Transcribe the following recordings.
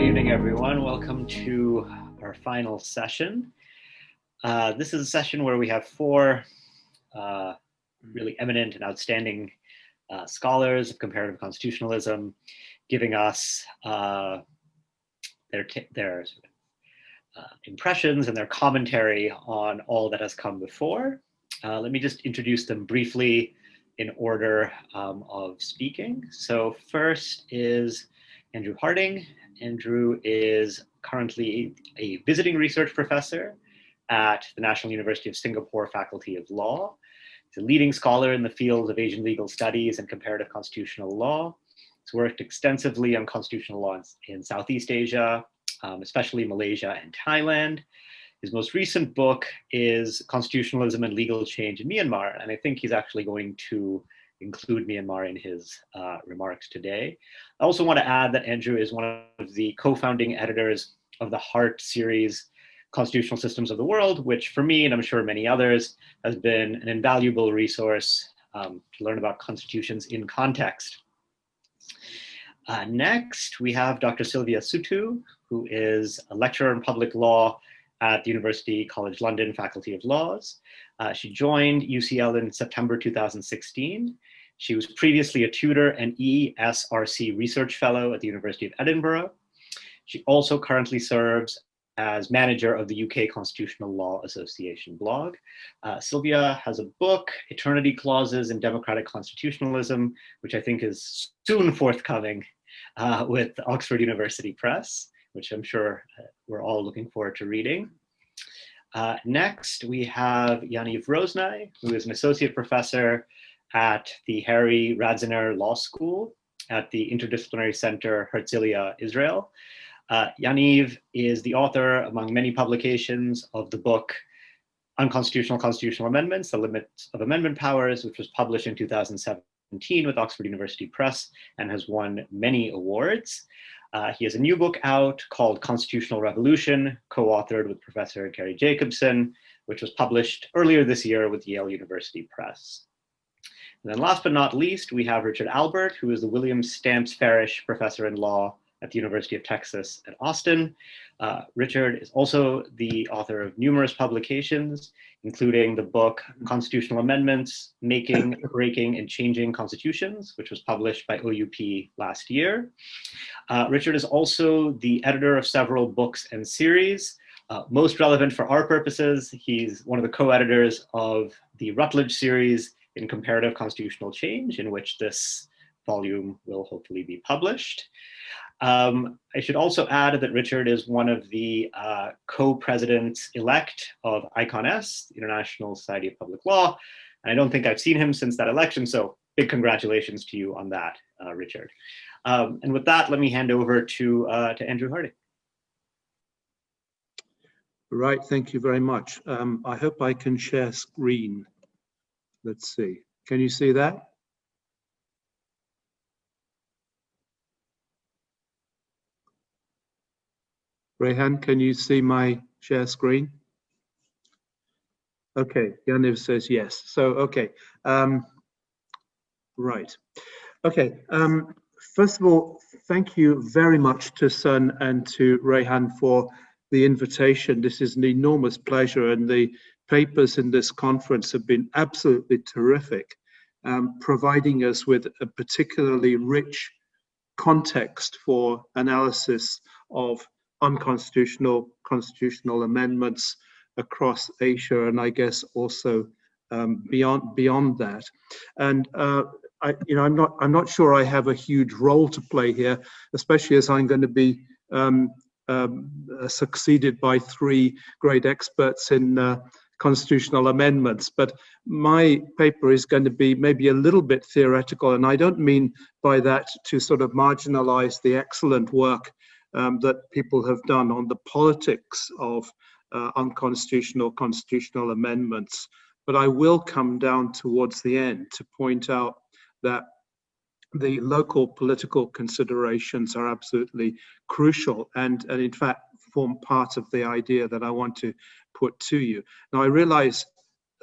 evening, everyone. Welcome to our final session. This is a session where we have four really eminent and outstanding scholars of comparative constitutionalism giving us their impressions and their commentary on all that has come before. Let me just introduce them briefly in order of speaking. So first is Andrew Harding. Andrew is currently a visiting research professor at the National University of Singapore Faculty of Law. He's a leading scholar in the field of Asian legal studies and comparative constitutional law. He's worked extensively on constitutional law in Southeast Asia, especially Malaysia and Thailand. His most recent book is Constitutionalism and Legal Change in Myanmar, and I think he's actually going to include Myanmar in his remarks today. I also want to add that Andrew is one of the co-founding editors of the Hart series, Constitutional Systems of the World, which for me, and I'm sure many others, has been an invaluable resource to learn about constitutions in context. Next, we have Dr. Sylvia Sutu, who is a lecturer in public law at the University College London Faculty of Laws. She joined UCL in September 2016. She was previously a tutor and ESRC research fellow at the University of Edinburgh. She also currently serves as manager of the UK Constitutional Law Association blog. Sylvia has a book, Eternity Clauses in Democratic Constitutionalism, which I think is soon forthcoming with Oxford University Press, which I'm sure we're all looking forward to reading. Next, we have Yaniv Rosnei, who is an associate professor at the Harry Radziner Law School at the Interdisciplinary Center Herzliya, Israel. Yaniv is the author, among many publications, of the book Unconstitutional Constitutional Amendments, The Limits of Amendment Powers, which was published in 2017 with Oxford University Press and has won many awards. He has a new book out called Constitutional Revolution, co-authored with Professor Gary Jacobson, which was published earlier this year with Yale University Press. And then last but not least, we have Richard Albert, who is the William Stamps Farish Professor in Law at the University of Texas at Austin. Richard is also the author of numerous publications, including the book Constitutional Amendments, Making, Breaking, and Changing Constitutions, which was published by OUP last year. Richard is also the editor of several books and series. Most relevant for our purposes, he's one of the co-editors of the Rutledge series in Comparative Constitutional Change, in which this volume will hopefully be published. I should also add that Richard is one of the co-presidents-elect of ICON-S, the International Society of Public Law, and I don't think I've seen him since that election, so big congratulations to you on that, Richard. And with that, let me hand over to Andrew Harding. Right, thank you very much. I hope I can share screen. Let's see, can you see that? Rehan, can you see my share screen? Okay, Yaniv says yes. So, okay, right. Okay, first of all, thank you very much to Sun and to Rehan for the invitation. This is an enormous pleasure, and the papers in this conference have been absolutely terrific, providing us with a particularly rich context for analysis of unconstitutional constitutional amendments across Asia, and I guess also beyond that. And I'm not sure I have a huge role to play here, especially as I'm going to be succeeded by three great experts in constitutional amendments. But my paper is going to be maybe a little bit theoretical, and I don't mean by that to sort of marginalize the excellent work that people have done on the politics of unconstitutional constitutional amendments. But I will come down towards the end to point out that the local political considerations are absolutely crucial and in fact form part of the idea that I want to put to you. Now I realize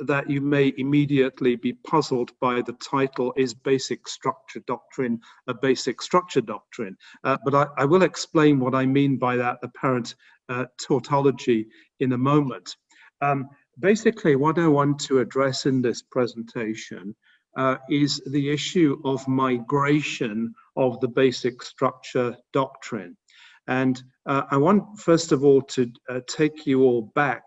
that you may immediately be puzzled by the title, Is Basic Structure Doctrine a Basic Structure Doctrine? But I will explain what I mean by that apparent tautology in a moment. Basically, what I want to address in this presentation is the issue of migration of the basic structure doctrine. And I want, first of all, to take you all back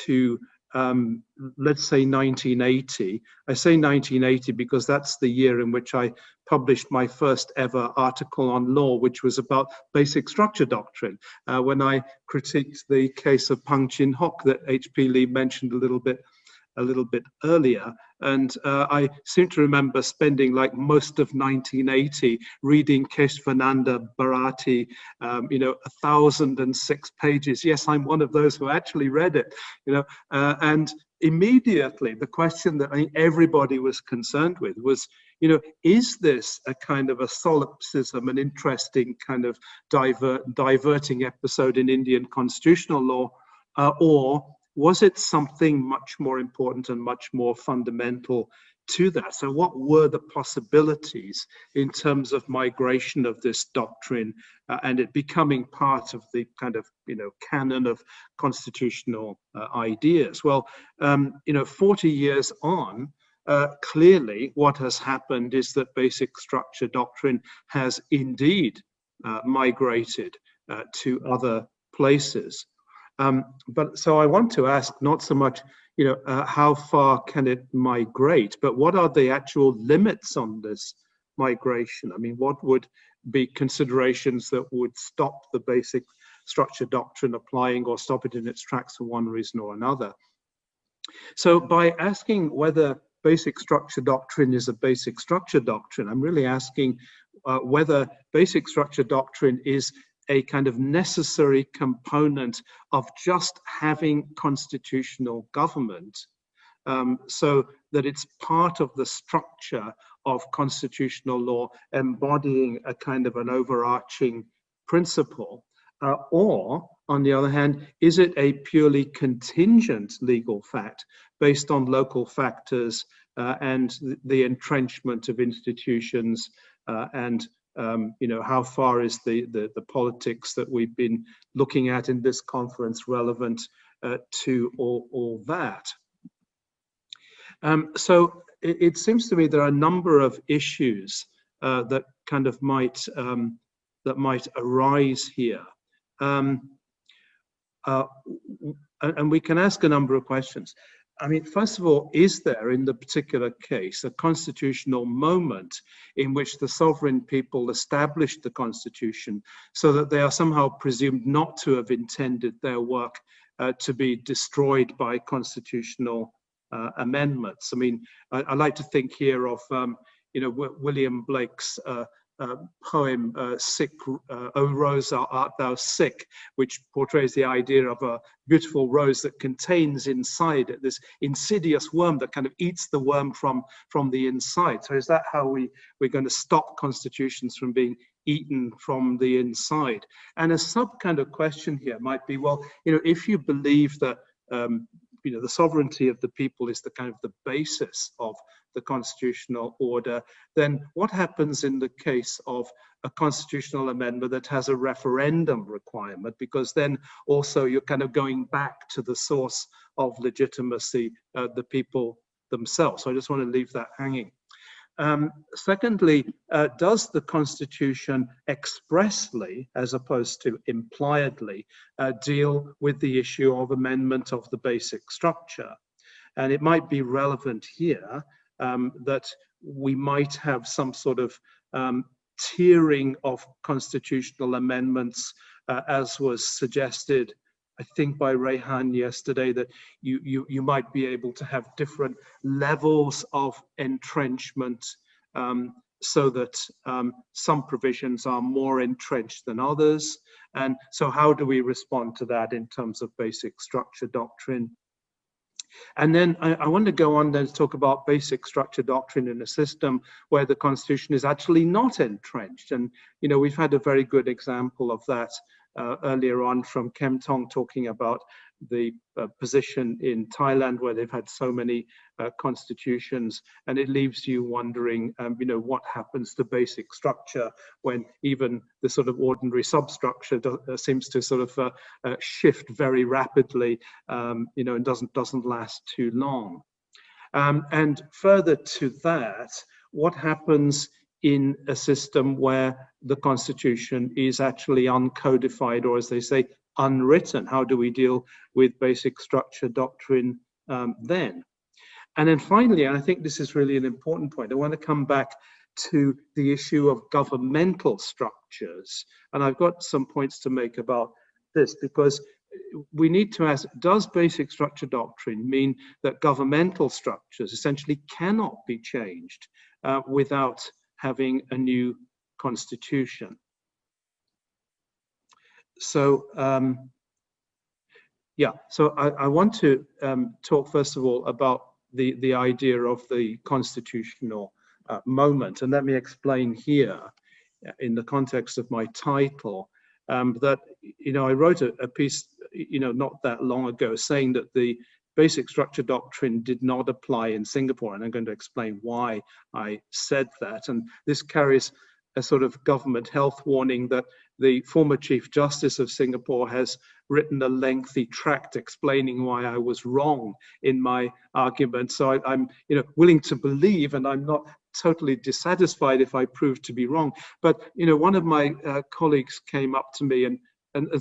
to, let's say, 1980. I say 1980 because that's the year in which I published my first ever article on law, which was about basic structure doctrine, when I critiqued the case of Pang Chin Hock that H.P. Lee mentioned a little bit earlier. And I seem to remember spending like most of 1980 reading Keshvananda Bharati, 1,006 pages. Yes, I'm one of those who actually read it, and immediately the question that I think everybody was concerned with was, is this a kind of a solipsism, an interesting kind of diverting episode in Indian constitutional law, or was it something much more important and much more fundamental to that? So what were the possibilities in terms of migration of this doctrine and it becoming part of the kind of, canon of constitutional ideas? Well, 40 years on, clearly what has happened is that basic structure doctrine has indeed migrated to other places. But so I want to ask not so much, how far can it migrate, but what are the actual limits on this migration? I mean, what would be considerations that would stop the basic structure doctrine applying or stop it in its tracks for one reason or another? So by asking whether basic structure doctrine is a basic structure doctrine, I'm really asking whether basic structure doctrine is a kind of necessary component of just having constitutional government, so that it's part of the structure of constitutional law embodying a kind of an overarching principle, or on the other hand, is it a purely contingent legal fact based on local factors and the entrenchment of institutions and how far is the politics that we've been looking at in this conference relevant to all that? So it seems to me there are a number of issues that kind of might arise here, and we can ask a number of questions. I mean, first of all, is there in the particular case a constitutional moment in which the sovereign people established the constitution so that they are somehow presumed not to have intended their work to be destroyed by constitutional amendments? I mean, I like to think here of, William Blake's poem, Sick, O Rose, Art Thou Sick, which portrays the idea of a beautiful rose that contains inside it this insidious worm that kind of eats the worm from the inside. So is that how we're going to stop constitutions from being eaten from the inside? And a sub kind of question here might be, well, if you believe that the sovereignty of the people is the kind of the basis of the constitutional order, then what happens in the case of a constitutional amendment that has a referendum requirement? Because then also you're kind of going back to the source of legitimacy, the people themselves. So I just want to leave that hanging. Secondly, does the Constitution expressly, as opposed to impliedly, deal with the issue of amendment of the basic structure? And it might be relevant here that we might have some sort of tiering of constitutional amendments, as was suggested, I think, by Rehan yesterday, that you might be able to have different levels of entrenchment, so that some provisions are more entrenched than others. And so how do we respond to that in terms of basic structure doctrine? And then I want to go on then to talk about basic structure doctrine in a system where the Constitution is actually not entrenched. And, we've had a very good example of that earlier on from Kem Tong talking about the position in Thailand, where they've had so many constitutions, and it leaves you wondering, what happens to basic structure when even the sort of ordinary substructure seems to sort of shift very rapidly, and doesn't last too long. And further to that, what happens in a system where the constitution is actually uncodified, or as they say, unwritten? How do we deal with basic structure doctrine then? And then finally, and I think this is really an important point, I want to come back to the issue of governmental structures. And I've got some points to make about this, because we need to ask, does basic structure doctrine mean that governmental structures essentially cannot be changed without having a new constitution? So, so I want to talk first of all about the idea of the constitutional moment. And let me explain here in the context of my title that, I wrote a piece, not that long ago, saying that the basic structure doctrine did not apply in Singapore. And I'm going to explain why I said that. And this carries a sort of government health warning that the former Chief Justice of Singapore has written a lengthy tract explaining why I was wrong in my argument. So I'm willing to believe, and I'm not totally dissatisfied if I prove to be wrong. But one of my colleagues came up to me and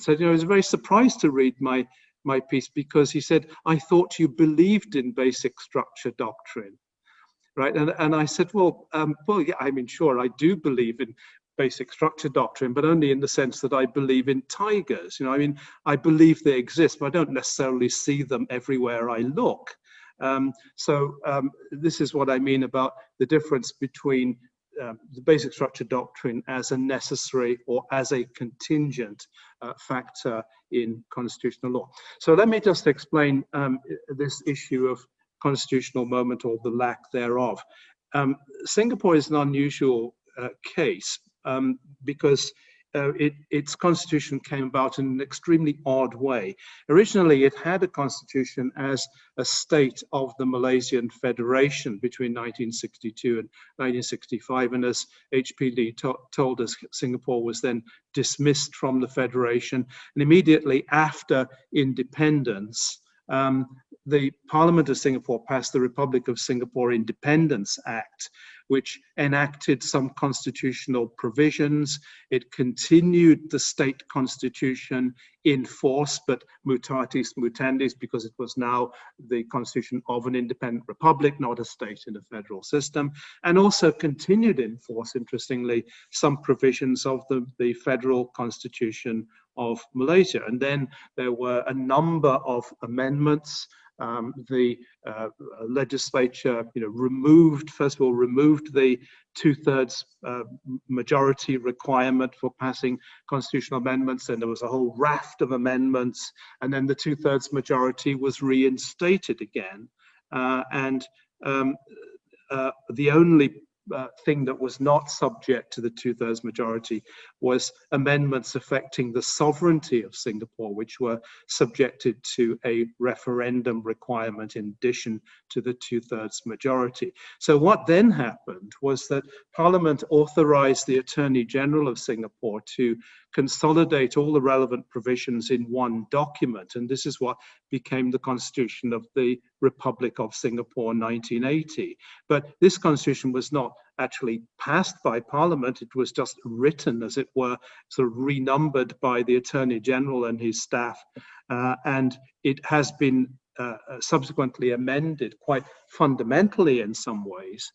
said, I was very surprised to read my piece, because he said, I thought you believed in basic structure doctrine. Right, and I said, well, yeah, I mean, sure, I do believe in basic structure doctrine, but only in the sense that I believe in tigers. I mean, I believe they exist, but I don't necessarily see them everywhere I look. So this is what I mean about the difference between the basic structure doctrine as a necessary or as a contingent factor in constitutional law. So let me just explain this issue of constitutional moment, or the lack thereof. Singapore is an unusual case because its constitution came about in an extremely odd way. Originally, it had a constitution as a state of the Malaysian Federation between 1962 and 1965. And as H.P. Lee told us, Singapore was then dismissed from the Federation. And immediately after independence, the Parliament of Singapore passed the Republic of Singapore Independence Act, which enacted some constitutional provisions. It continued the state constitution in force, but mutatis mutandis, because it was now the constitution of an independent republic, not a state in a federal system, and also continued in force, interestingly, some provisions of the federal constitution of Malaysia. And then there were a number of amendments. The legislature, removed the 2/3 majority requirement for passing constitutional amendments, and there was a whole raft of amendments, and then the 2/3 majority was reinstated again. The only thing that was not subject to the 2/3 majority was amendments affecting the sovereignty of Singapore, which were subjected to a referendum requirement in addition to the 2/3 majority. So what then happened was that Parliament authorized the Attorney General of Singapore to consolidate all the relevant provisions in one document. And this is what became the Constitution of the Republic of Singapore 1980. But this constitution was not actually passed by Parliament. It was just written, as it were, sort of renumbered by the Attorney General and his staff. And it has been subsequently amended quite fundamentally in some ways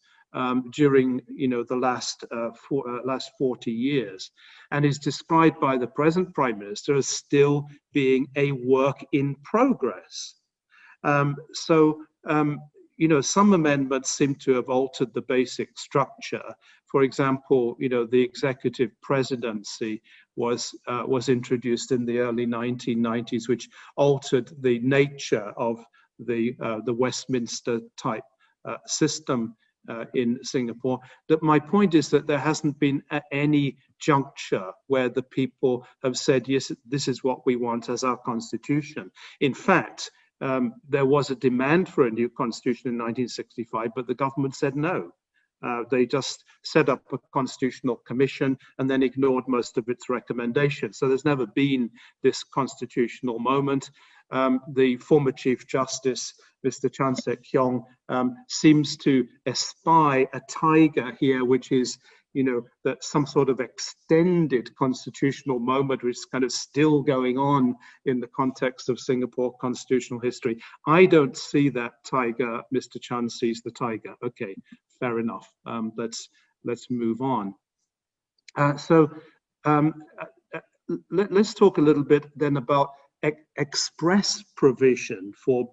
during the last 40 years, and is described by the present Prime Minister as still being a work in progress. Some amendments seem to have altered the basic structure. For example, the executive presidency was introduced in the early 1990s, which altered the nature of the Westminster type system in Singapore. That my point is that there hasn't been any juncture where the people have said, yes, this is what we want as our constitution. In fact, there was a demand for a new constitution in 1965, but the government said no. They just set up a constitutional commission and then ignored most of its recommendations. So there's never been this constitutional moment. The former Chief Justice, Mr. Chan Sek-kyong, seems to espy a tiger here, which is, that some sort of extended constitutional moment, which is kind of still going on in the context of Singapore constitutional history. I don't see that tiger. Mr. Chan sees the tiger. Okay, fair enough. Let's move on. Let's talk a little bit then about express provision for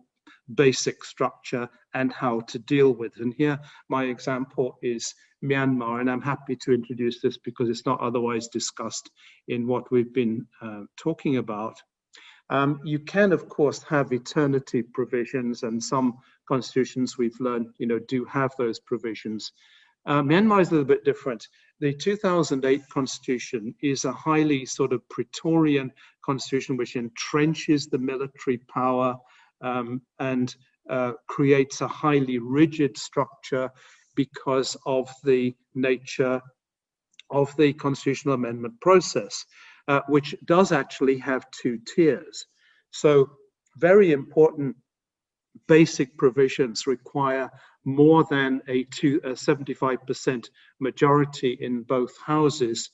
basic structure and how to deal with it. And here my example is Myanmar, and I'm happy to introduce this because it's not otherwise discussed in what we've been talking about. You can, of course, have eternity provisions, and some constitutions we've learned, do have those provisions. Myanmar is a little bit different. The 2008 constitution is a highly sort of Praetorian constitution which entrenches the military power and creates a highly rigid structure because of the nature of the constitutional amendment process, which does actually have two tiers. So very important basic provisions require more than a 75% majority in both houses,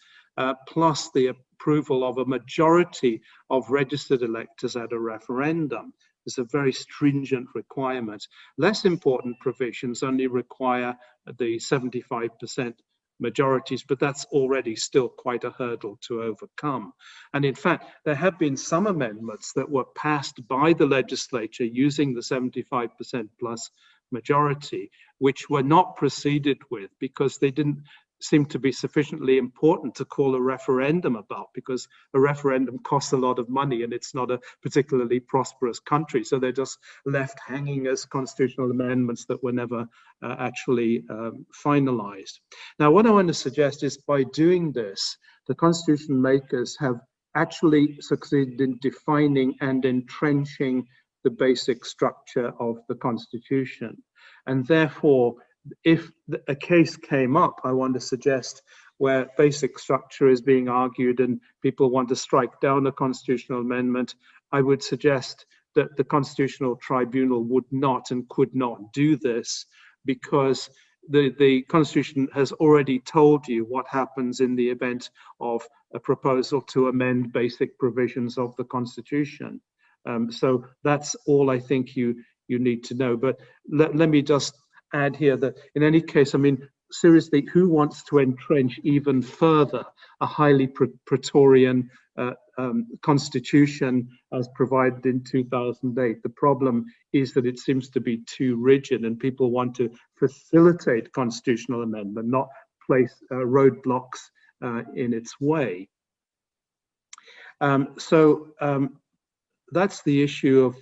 plus the approval of a majority of registered electors at a referendum. It's a very stringent requirement. Less important provisions only require the 75% majorities, but that's already still quite a hurdle to overcome. And in fact, there have been some amendments that were passed by the legislature using the 75% plus majority, which were not proceeded with because they didn't seem to be sufficiently important to call a referendum about, because a referendum costs a lot of money and it's not a particularly prosperous country. So they're just left hanging as constitutional amendments that were never actually finalized. Now, what I want to suggest is by doing this, the constitution makers have actually succeeded in defining and entrenching the basic structure of the constitution. And therefore, if a case came up, I want to suggest, where basic structure is being argued and people want to strike down a constitutional amendment, I would suggest that the Constitutional Tribunal would not and could not do this, because the Constitution has already told you what happens in the event of a proposal to amend basic provisions of the Constitution. So that's all I think you need to know. But let me just add here that in any case, I mean, seriously, who wants to entrench even further a highly Praetorian constitution as provided in 2008? The problem is that it seems to be too rigid, and people want to facilitate constitutional amendment, not place roadblocks in its way. That's the issue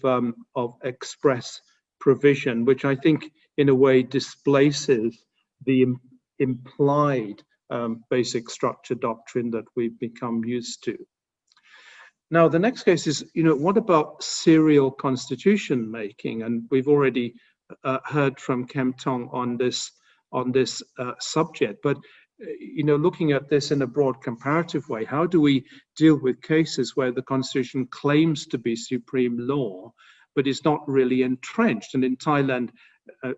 of express provision, which I think in a way displaces the implied basic structure doctrine that we've become used to. Now, the next case is, what about serial constitution making? And we've already heard from Kem Tong on this subject. But looking at this in a broad comparative way, how do we deal with cases where the Constitution claims to be supreme law, but is not really entrenched? And in Thailand,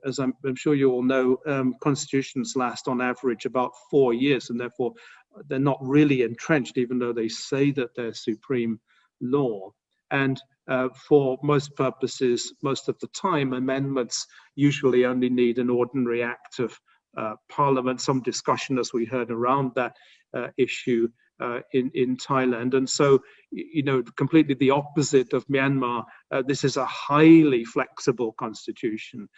as I'm sure you all know, constitutions last on average about 4 years, and therefore they're not really entrenched, even though they say that they're supreme law. And for most purposes, most of the time, amendments usually only need an ordinary act of Parliament, some discussion, as we heard, around that issue in Thailand. And so, completely the opposite of Myanmar, this is a highly flexible constitution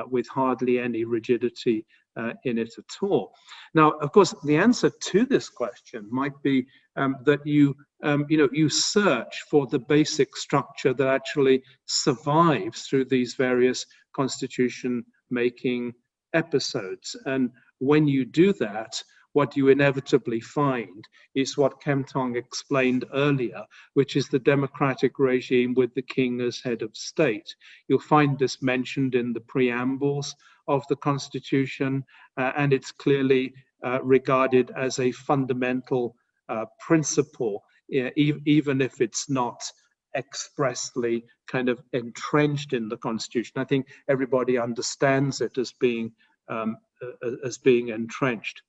with hardly any rigidity in it at all. Now, of course, the answer to this question might be that you search for the basic structure that actually survives through these various constitution making episodes. And when you do that, what you inevitably find is what Kemtong explained earlier, which is the democratic regime with the king as head of state. You'll find this mentioned in the preambles of the Constitution, and it's clearly regarded as a fundamental principle, even if it's not expressly kind of entrenched in the Constitution. I think everybody understands it as being entrenched.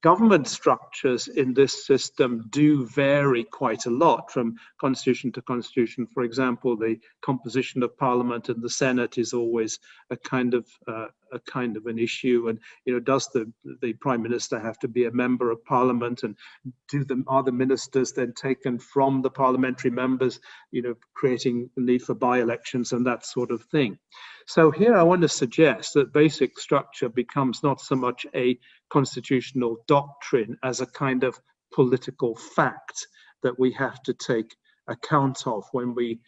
Government structures in this system do vary quite a lot from constitution to constitution. For example, the composition of Parliament and the Senate is always a kind of an issue. And does the Prime Minister have to be a member of Parliament? And are the ministers then taken from the parliamentary members? Creating the need for by-elections and that sort of thing. So here I want to suggest that basic structure becomes not so much a constitutional doctrine as a kind of political fact that we have to take account of when we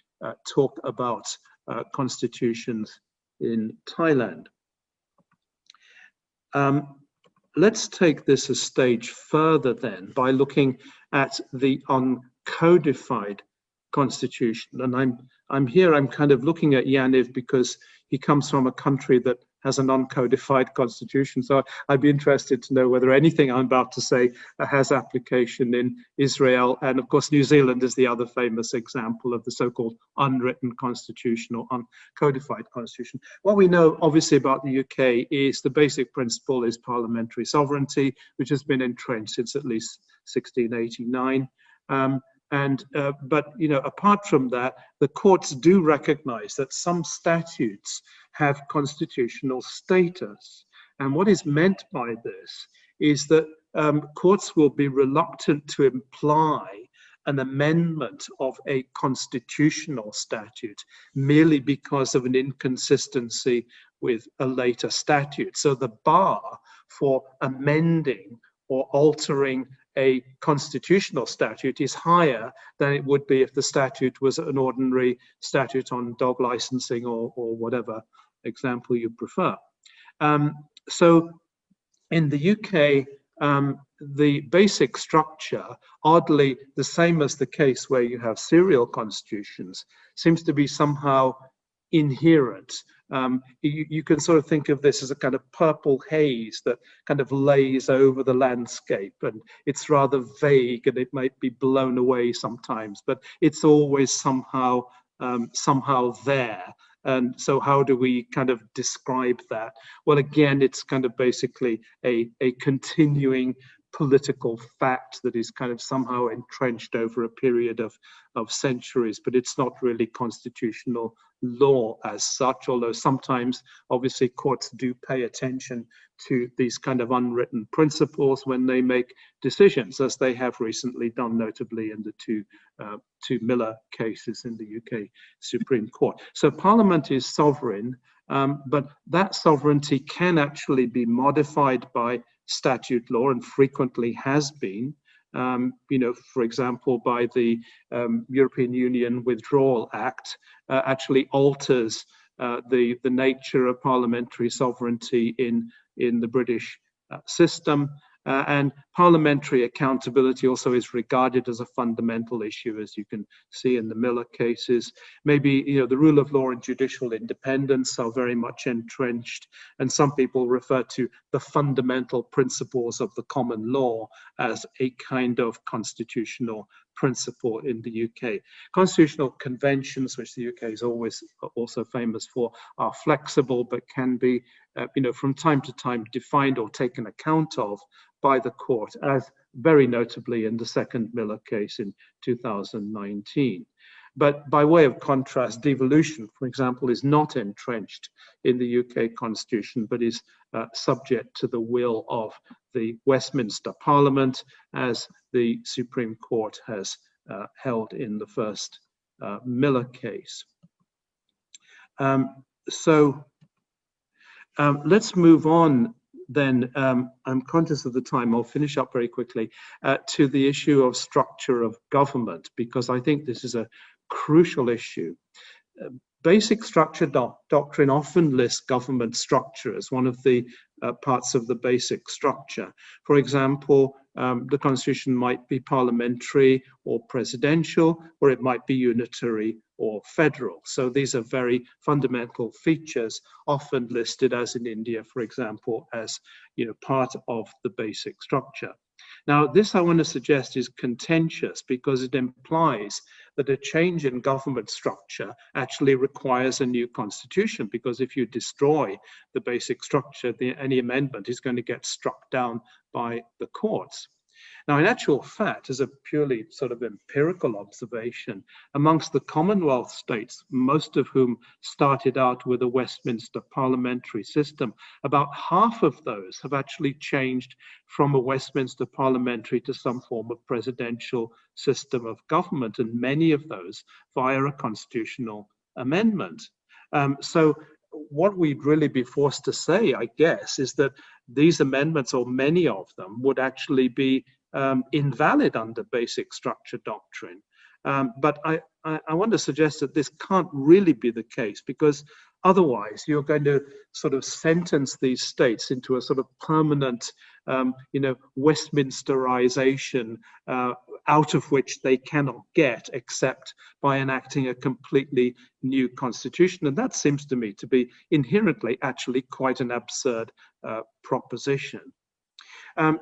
talk about constitutions in Thailand. Let's take this a stage further then by looking at the uncodified constitution. And I'm kind of looking at Yaniv because he comes from a country that has an uncodified constitution. So I'd be interested to know whether anything I'm about to say has application in Israel. And of course, New Zealand is the other famous example of the so-called unwritten constitution or uncodified constitution. What we know obviously about the UK is the basic principle is parliamentary sovereignty, which has been entrenched since at least 1689. But apart from that, the courts do recognize that some statutes have constitutional status. And what is meant by this is that courts will be reluctant to imply an amendment of a constitutional statute merely because of an inconsistency with a later statute. So the bar for amending or altering a constitutional statute is higher than it would be if the statute was an ordinary statute on dog licensing or whatever example you prefer. So in the UK, the basic structure, oddly the same as the case where you have serial constitutions, seems to be somehow inherent. You can sort of think of this as a kind of purple haze that kind of lays over the landscape, and it's rather vague and it might be blown away sometimes, but it's always somehow there. And so how do we kind of describe that? Well, again, it's kind of basically a continuing political fact that is kind of somehow entrenched over a period of centuries, but it's not really constitutional law as such, although sometimes obviously courts do pay attention to these kind of unwritten principles when they make decisions, as they have recently done, notably in the two Miller cases in the UK Supreme Court. So Parliament is sovereign, but that sovereignty can actually be modified by statute law and frequently has been, for example, by the European Union Withdrawal Act, actually alters the nature of parliamentary sovereignty in the British system. And parliamentary accountability also is regarded as a fundamental issue, as you can see in the Miller cases. Maybe the rule of law and judicial independence are very much entrenched, and some people refer to the fundamental principles of the common law as a kind of constitutional principle in the UK. Constitutional conventions, which the UK is always also famous for, are flexible but can be, from time to time defined or taken account of by the court, as very notably in the second Miller case in 2019. But by way of contrast, devolution, for example, is not entrenched in the UK Constitution, but is subject to the will of the Westminster Parliament, as the Supreme Court has held in the first Miller case. Let's move on then. I'm conscious of the time. I'll finish up very quickly to the issue of structure of government, because I think this is a crucial issue. Basic structure doctrine often lists government structure as one of the parts of the basic structure. For example, the constitution might be parliamentary or presidential, or it might be unitary or federal. So these are very fundamental features, often listed, as in India, for example, as part of the basic structure. Now, this I want to suggest is contentious because it implies that a change in government structure actually requires a new constitution, because if you destroy the basic structure, any amendment is going to get struck down by the courts. Now, in actual fact, as a purely sort of empirical observation, amongst the Commonwealth states, most of whom started out with a Westminster parliamentary system, about half of those have actually changed from a Westminster parliamentary to some form of presidential system of government, and many of those via a constitutional amendment. So what we'd really be forced to say, I guess, is that these amendments, or many of them, would actually be invalid under basic structure doctrine. But I want to suggest that this can't really be the case, because otherwise you're going to sort of sentence these states into a sort of permanent, Westminsterization, out of which they cannot get except by enacting a completely new constitution. And that seems to me to be inherently actually quite an absurd proposition.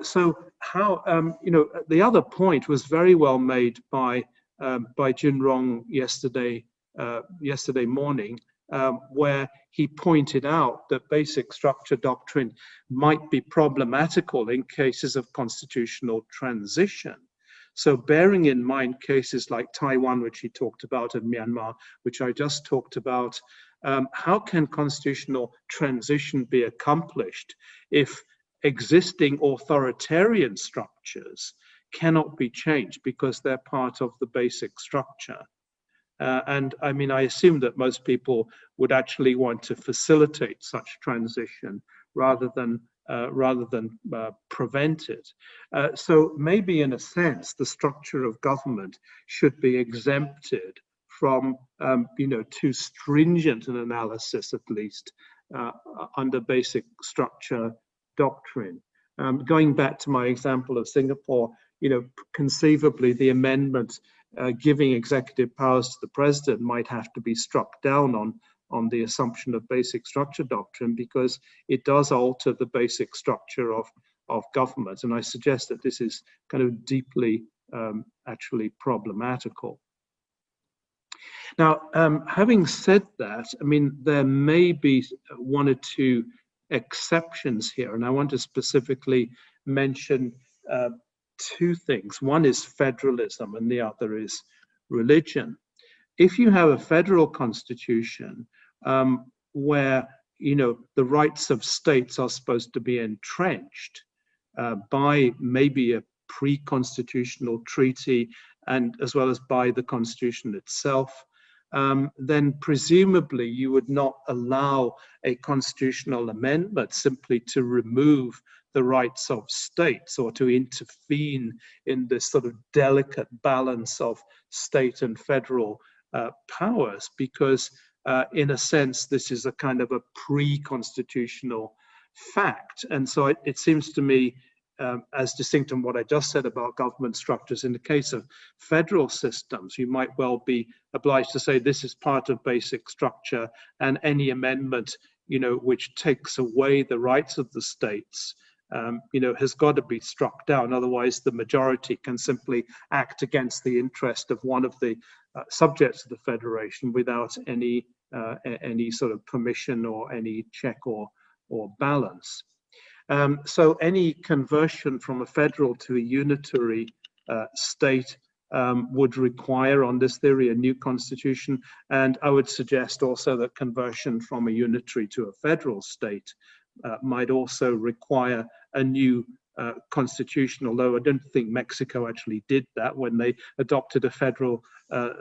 So how, the other point was very well made by Jin Rong yesterday morning, where he pointed out that basic structure doctrine might be problematical in cases of constitutional transition. So bearing in mind cases like Taiwan, which he talked about, and Myanmar, which I just talked about, how can constitutional transition be accomplished if existing authoritarian structures cannot be changed because they're part of the basic structure? And I mean, I assume that most people would actually want to facilitate such transition rather than prevent it. So maybe in a sense, the structure of government should be exempted from, too stringent an analysis, at least, under basic structure doctrine. Going back to my example of Singapore, conceivably the amendment giving executive powers to the president might have to be struck down on the assumption of basic structure doctrine, because it does alter the basic structure of government. And I suggest that this is kind of deeply actually problematical. Now, having said that, I mean, there may be one or two exceptions here, and I want to specifically mention two things. One is federalism and the other is religion. If you have a federal constitution where the rights of states are supposed to be entrenched by maybe a pre-constitutional treaty, and as well as by the constitution itself, then presumably you would not allow a constitutional amendment simply to remove the rights of states or to intervene in this sort of delicate balance of state and federal powers, because in a sense this is a kind of a pre-constitutional fact. And so it seems to me, as distinct from what I just said about government structures, in the case of federal systems, you might well be obliged to say this is part of basic structure, and any amendment, which takes away the rights of the states, has got to be struck down. Otherwise, the majority can simply act against the interest of one of the subjects of the federation without any sort of permission or any check or balance. So any conversion from a federal to a unitary state would require, on this theory, a new constitution. And I would suggest also that conversion from a unitary to a federal state might also require a new constitution, although I don't think Mexico actually did that when they adopted a federal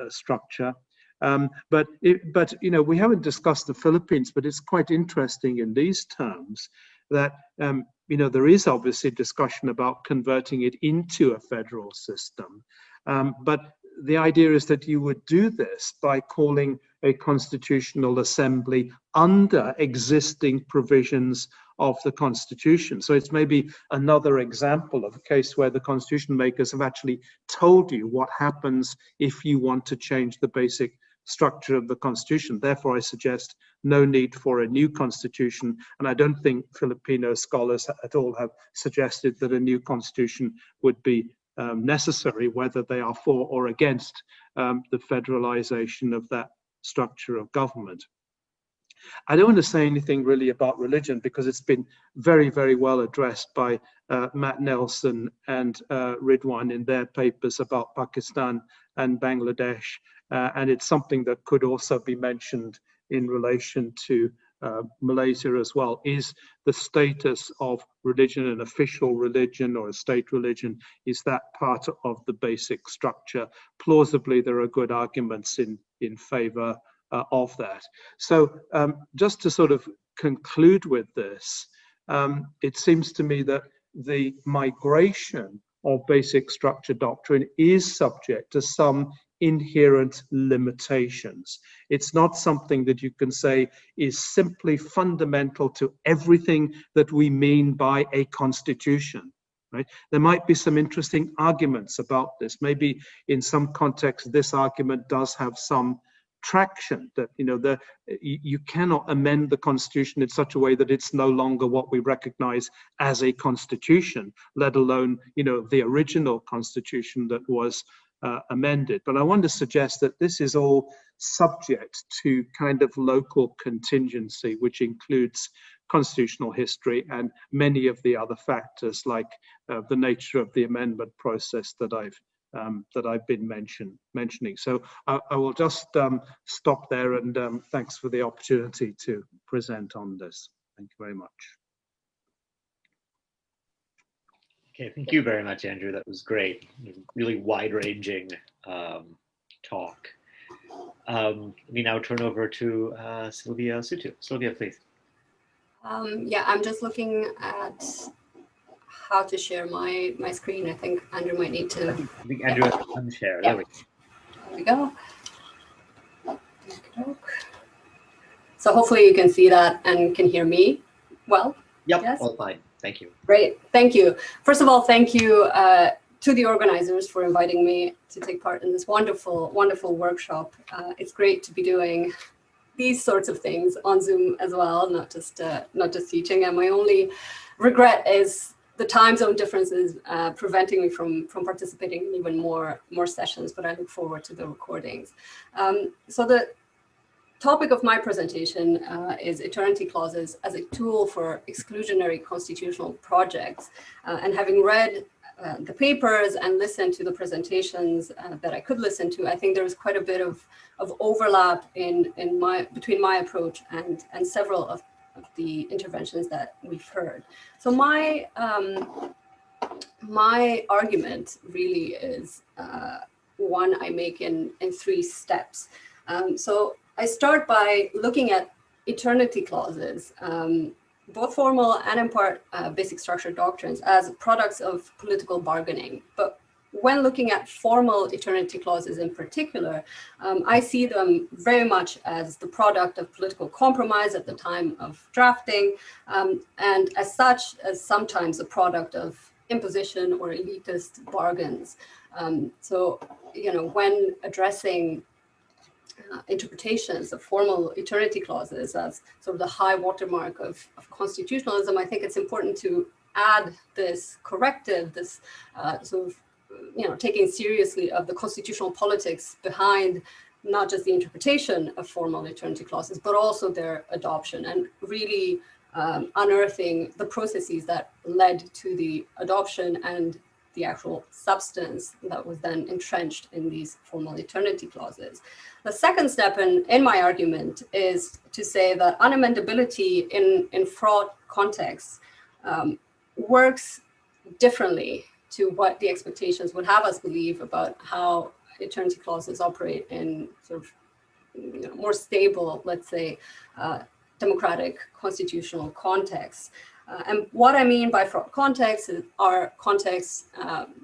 structure. But we haven't discussed the Philippines, but it's quite interesting in these terms that there is obviously discussion about converting it into a federal system. But the idea is that you would do this by calling a constitutional assembly under existing provisions of the Constitution. So it's maybe another example of a case where the constitution makers have actually told you what happens if you want to change the basic structure of the Constitution. Therefore, I suggest no need for a new Constitution, and I don't think Filipino scholars at all have suggested that a new Constitution would be necessary, whether they are for or against the federalization of that structure of government. I don't want to say anything really about religion because it's been very, very well addressed by Matt Nelson and Ridwan in their papers about Pakistan and Bangladesh. And it's something that could also be mentioned in relation to Malaysia as well. Is the status of religion an official religion or a state religion? Is that part of the basic structure? Plausibly, there are good arguments in favor of that. So just to sort of conclude with this, it seems to me that the migration of basic structure doctrine is subject to some inherent limitations. It's not something that you can say is simply fundamental to everything that we mean by a constitution. Right? There might be some interesting arguments about this. Maybe in some context, this argument does have some traction, that you cannot amend the constitution in such a way that it's no longer what we recognize as a constitution, let alone the original constitution that was amended. But I want to suggest that this is all subject to kind of local contingency, which includes constitutional history and many of the other factors, like the nature of the amendment process that I've been mentioning. So I will just stop there, and thanks for the opportunity to present on this. Thank you very much. Okay, thank you very much, Andrew. That was great. Really wide-ranging talk. We now turn over to Sylvia Sutu. Sylvia, please. Yeah, I'm just looking at how to share my screen. I think Andrew might need to. I think Andrew has to unshare. Yeah. There we go. So hopefully you can see that and can hear me well. Yep, yes? all fine. Thank you. Great, thank you. First of all, thank you to the organizers for inviting me to take part in this wonderful, wonderful workshop. It's great to be doing these sorts of things on Zoom as well, not just teaching. And my only regret is the time zone differences preventing me from participating in even more sessions, but I look forward to the recordings. So the topic of my presentation is eternity clauses as a tool for exclusionary constitutional projects. And having read the papers and listened to the presentations that I could listen to, I think there was quite a bit of overlap between my approach and several of the interventions that we've heard. So my argument really is one I make in 3 steps. So I start by looking at eternity clauses, both formal and in part basic structure doctrines, as products of political bargaining. But when looking at formal eternity clauses in particular, I see them very much as the product of political compromise at the time of drafting, and as such, as sometimes a product of imposition or elitist bargains. So, when addressing interpretations of formal eternity clauses as sort of the high watermark of constitutionalism, I think it's important to add this corrective, this sort of taking seriously of the constitutional politics behind not just the interpretation of formal eternity clauses, but also their adoption, and really unearthing the processes that led to the adoption and the actual substance that was then entrenched in these formal eternity clauses. The second step in my argument is to say that unamendability in fraught contexts works differently to what the expectations would have us believe about how eternity clauses operate in sort of more stable, let's say, democratic constitutional contexts. And what I mean by fraught contexts are contexts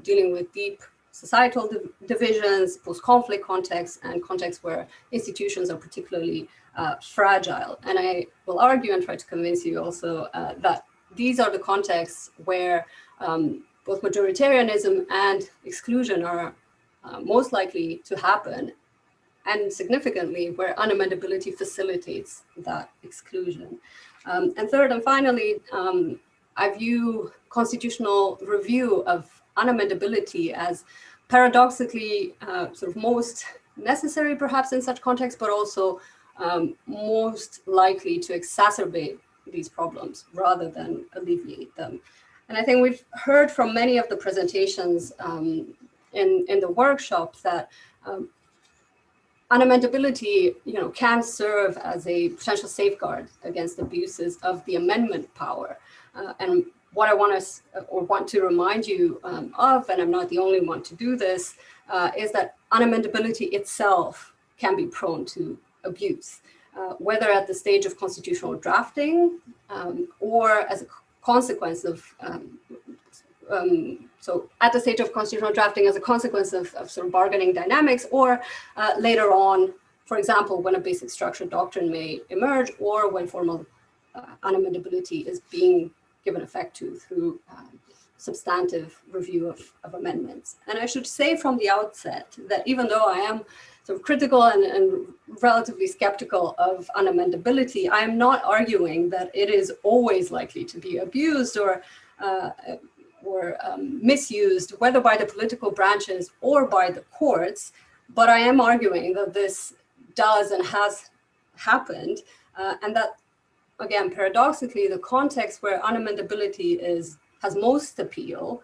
dealing with deep societal divisions, post-conflict contexts, and contexts where institutions are particularly fragile. And I will argue and try to convince you also that these are the contexts where both majoritarianism and exclusion are most likely to happen, and significantly where unamendability facilitates that exclusion. And third and finally, I view constitutional review of unamendability as paradoxically sort of most necessary perhaps in such contexts, but also most likely to exacerbate these problems rather than alleviate them. And I think we've heard from many of the presentations in the workshops that unamendability, can serve as a potential safeguard against abuses of the amendment power. And what I want to remind you of, and I'm not the only one to do this, is that unamendability itself can be prone to abuse, whether at the stage of constitutional drafting or as a consequence of so at the stage of constitutional drafting as a consequence of sort of bargaining dynamics, or later on, for example, when a basic structure doctrine may emerge, or when formal unamendability is being given effect to through substantive review of amendments. And I should say from the outset that even though I am sort of critical and relatively skeptical of unamendability, I am not arguing that it is always likely to be abused or misused, whether by the political branches or by the courts. But I am arguing that this does and has happened, and that, again, paradoxically, the context where unamendability has most appeal,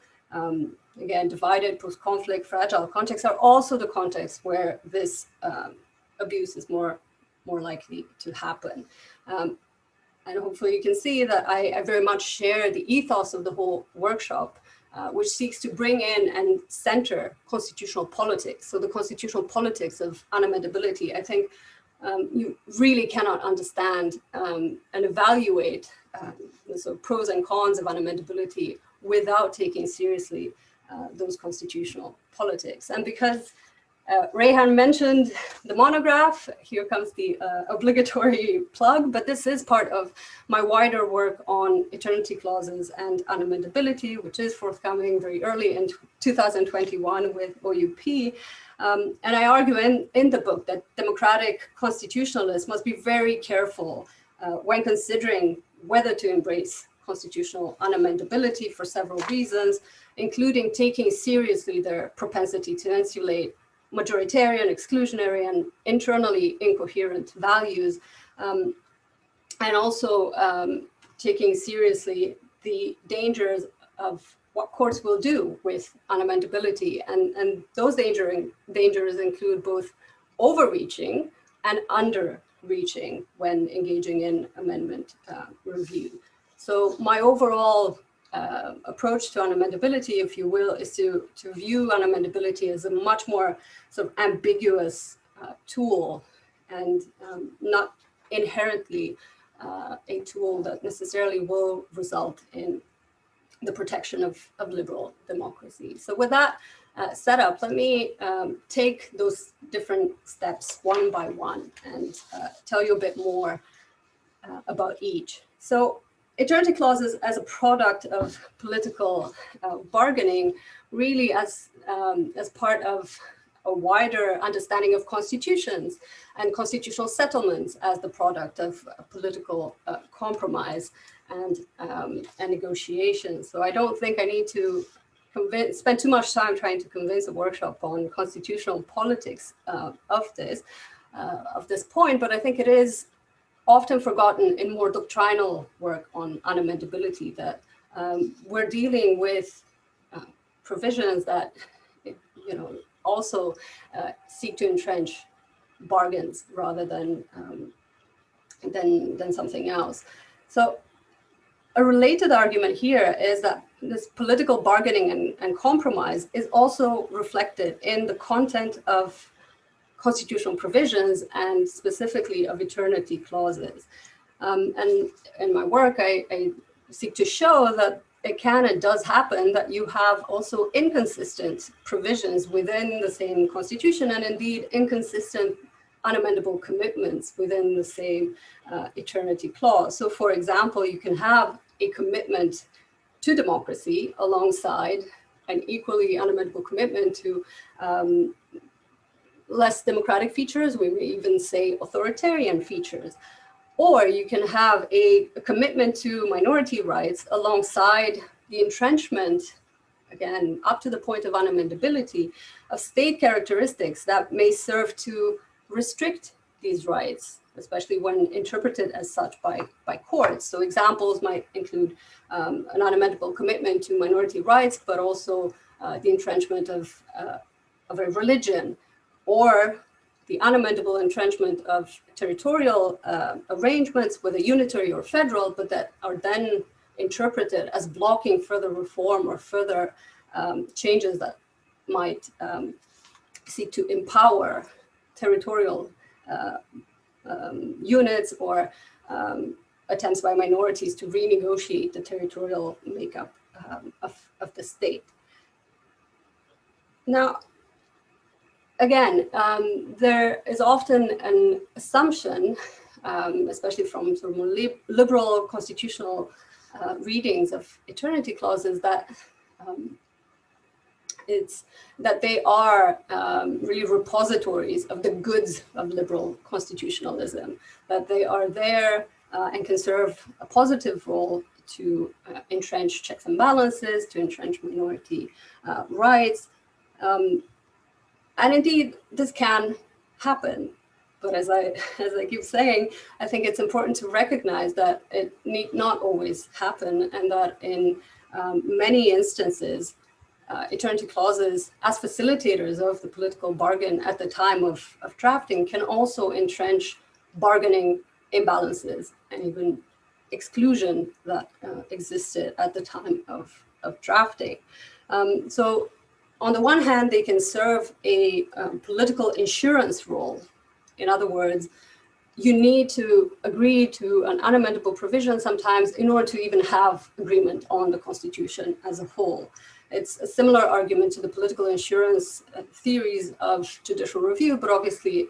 again, divided, post-conflict, fragile contexts, are also the contexts where this abuse is more likely to happen. And hopefully you can see that I very much share the ethos of the whole workshop, which seeks to bring in and center constitutional politics. So the constitutional politics of unamendability, I think you really cannot understand and evaluate the sort of pros and cons of unamendability without taking seriously those constitutional politics. And because Rayhan mentioned the monograph, here comes the obligatory plug, but this is part of my wider work on eternity clauses and unamendability, which is forthcoming very early in 2021 with OUP. And I argue in the book that democratic constitutionalists must be very careful when considering whether to embrace constitutional unamendability for several reasons, including taking seriously their propensity to insulate majoritarian, exclusionary, and internally incoherent values, and also taking seriously the dangers of what courts will do with unamendability. And those dangers include both overreaching and underreaching when engaging in amendment review. So my overall approach to unamendability, if you will, is to view unamendability as a much more sort of ambiguous tool, and not inherently a tool that necessarily will result in the protection of liberal democracy. So with that setup, let me take those different steps one by one and tell you a bit more about each. So eternity clauses as a product of political bargaining, really as part of a wider understanding of constitutions and constitutional settlements as the product of political compromise and negotiation. So I don't think I need to spend too much time trying to convince a workshop on constitutional politics of this point, but I think it is often forgotten in more doctrinal work on unamendability that we're dealing with provisions that, also seek to entrench bargains rather than something else. So a related argument here is that this political bargaining and compromise is also reflected in the content of constitutional provisions and specifically of eternity clauses. And in my work, I seek to show that it can and does happen that you have also inconsistent provisions within the same constitution, and indeed inconsistent unamendable commitments within the same eternity clause. So for example, you can have a commitment to democracy alongside an equally unamendable commitment to less democratic features, we may even say authoritarian features. Or you can have a commitment to minority rights alongside the entrenchment, again, up to the point of unamendability, of state characteristics that may serve to restrict these rights, especially when interpreted as such by courts. So examples might include an unamendable commitment to minority rights, but also the entrenchment of a religion, or the unamendable entrenchment of territorial arrangements, whether unitary or federal, but that are then interpreted as blocking further reform or further changes that might seek to empower territorial units, or attempts by minorities to renegotiate the territorial makeup of the state. Now, again, there is often an assumption, especially from sort of more liberal constitutional readings of eternity clauses, that they are really repositories of the goods of liberal constitutionalism, that they are there and can serve a positive role to entrench checks and balances, to entrench minority rights. And indeed, this can happen. But as I keep saying, I think it's important to recognize that it need not always happen, and that in many instances, eternity clauses, as facilitators of the political bargain at the time of drafting, can also entrench bargaining imbalances and even exclusion that existed at the time of drafting. So on the one hand, they can serve a political insurance role. In other words, you need to agree to an unamendable provision sometimes in order to even have agreement on the Constitution as a whole. It's a similar argument to the political insurance theories of judicial review, but obviously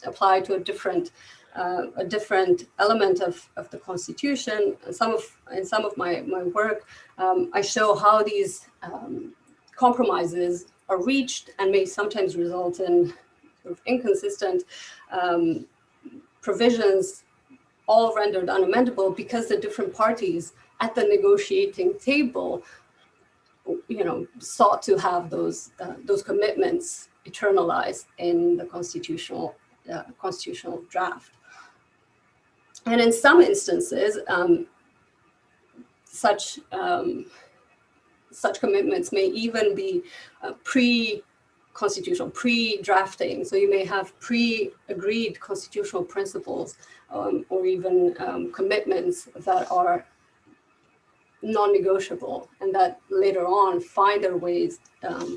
applied to a different element of the Constitution. In some of my work, I show how these compromises are reached and may sometimes result in sort of inconsistent provisions, all rendered unamendable because the different parties at the negotiating table, sought to have those commitments eternalized in the constitutional draft. And in some instances, such commitments may even be pre-constitutional, pre-drafting. So you may have pre-agreed constitutional principles or even commitments that are non-negotiable, and that later on find their ways,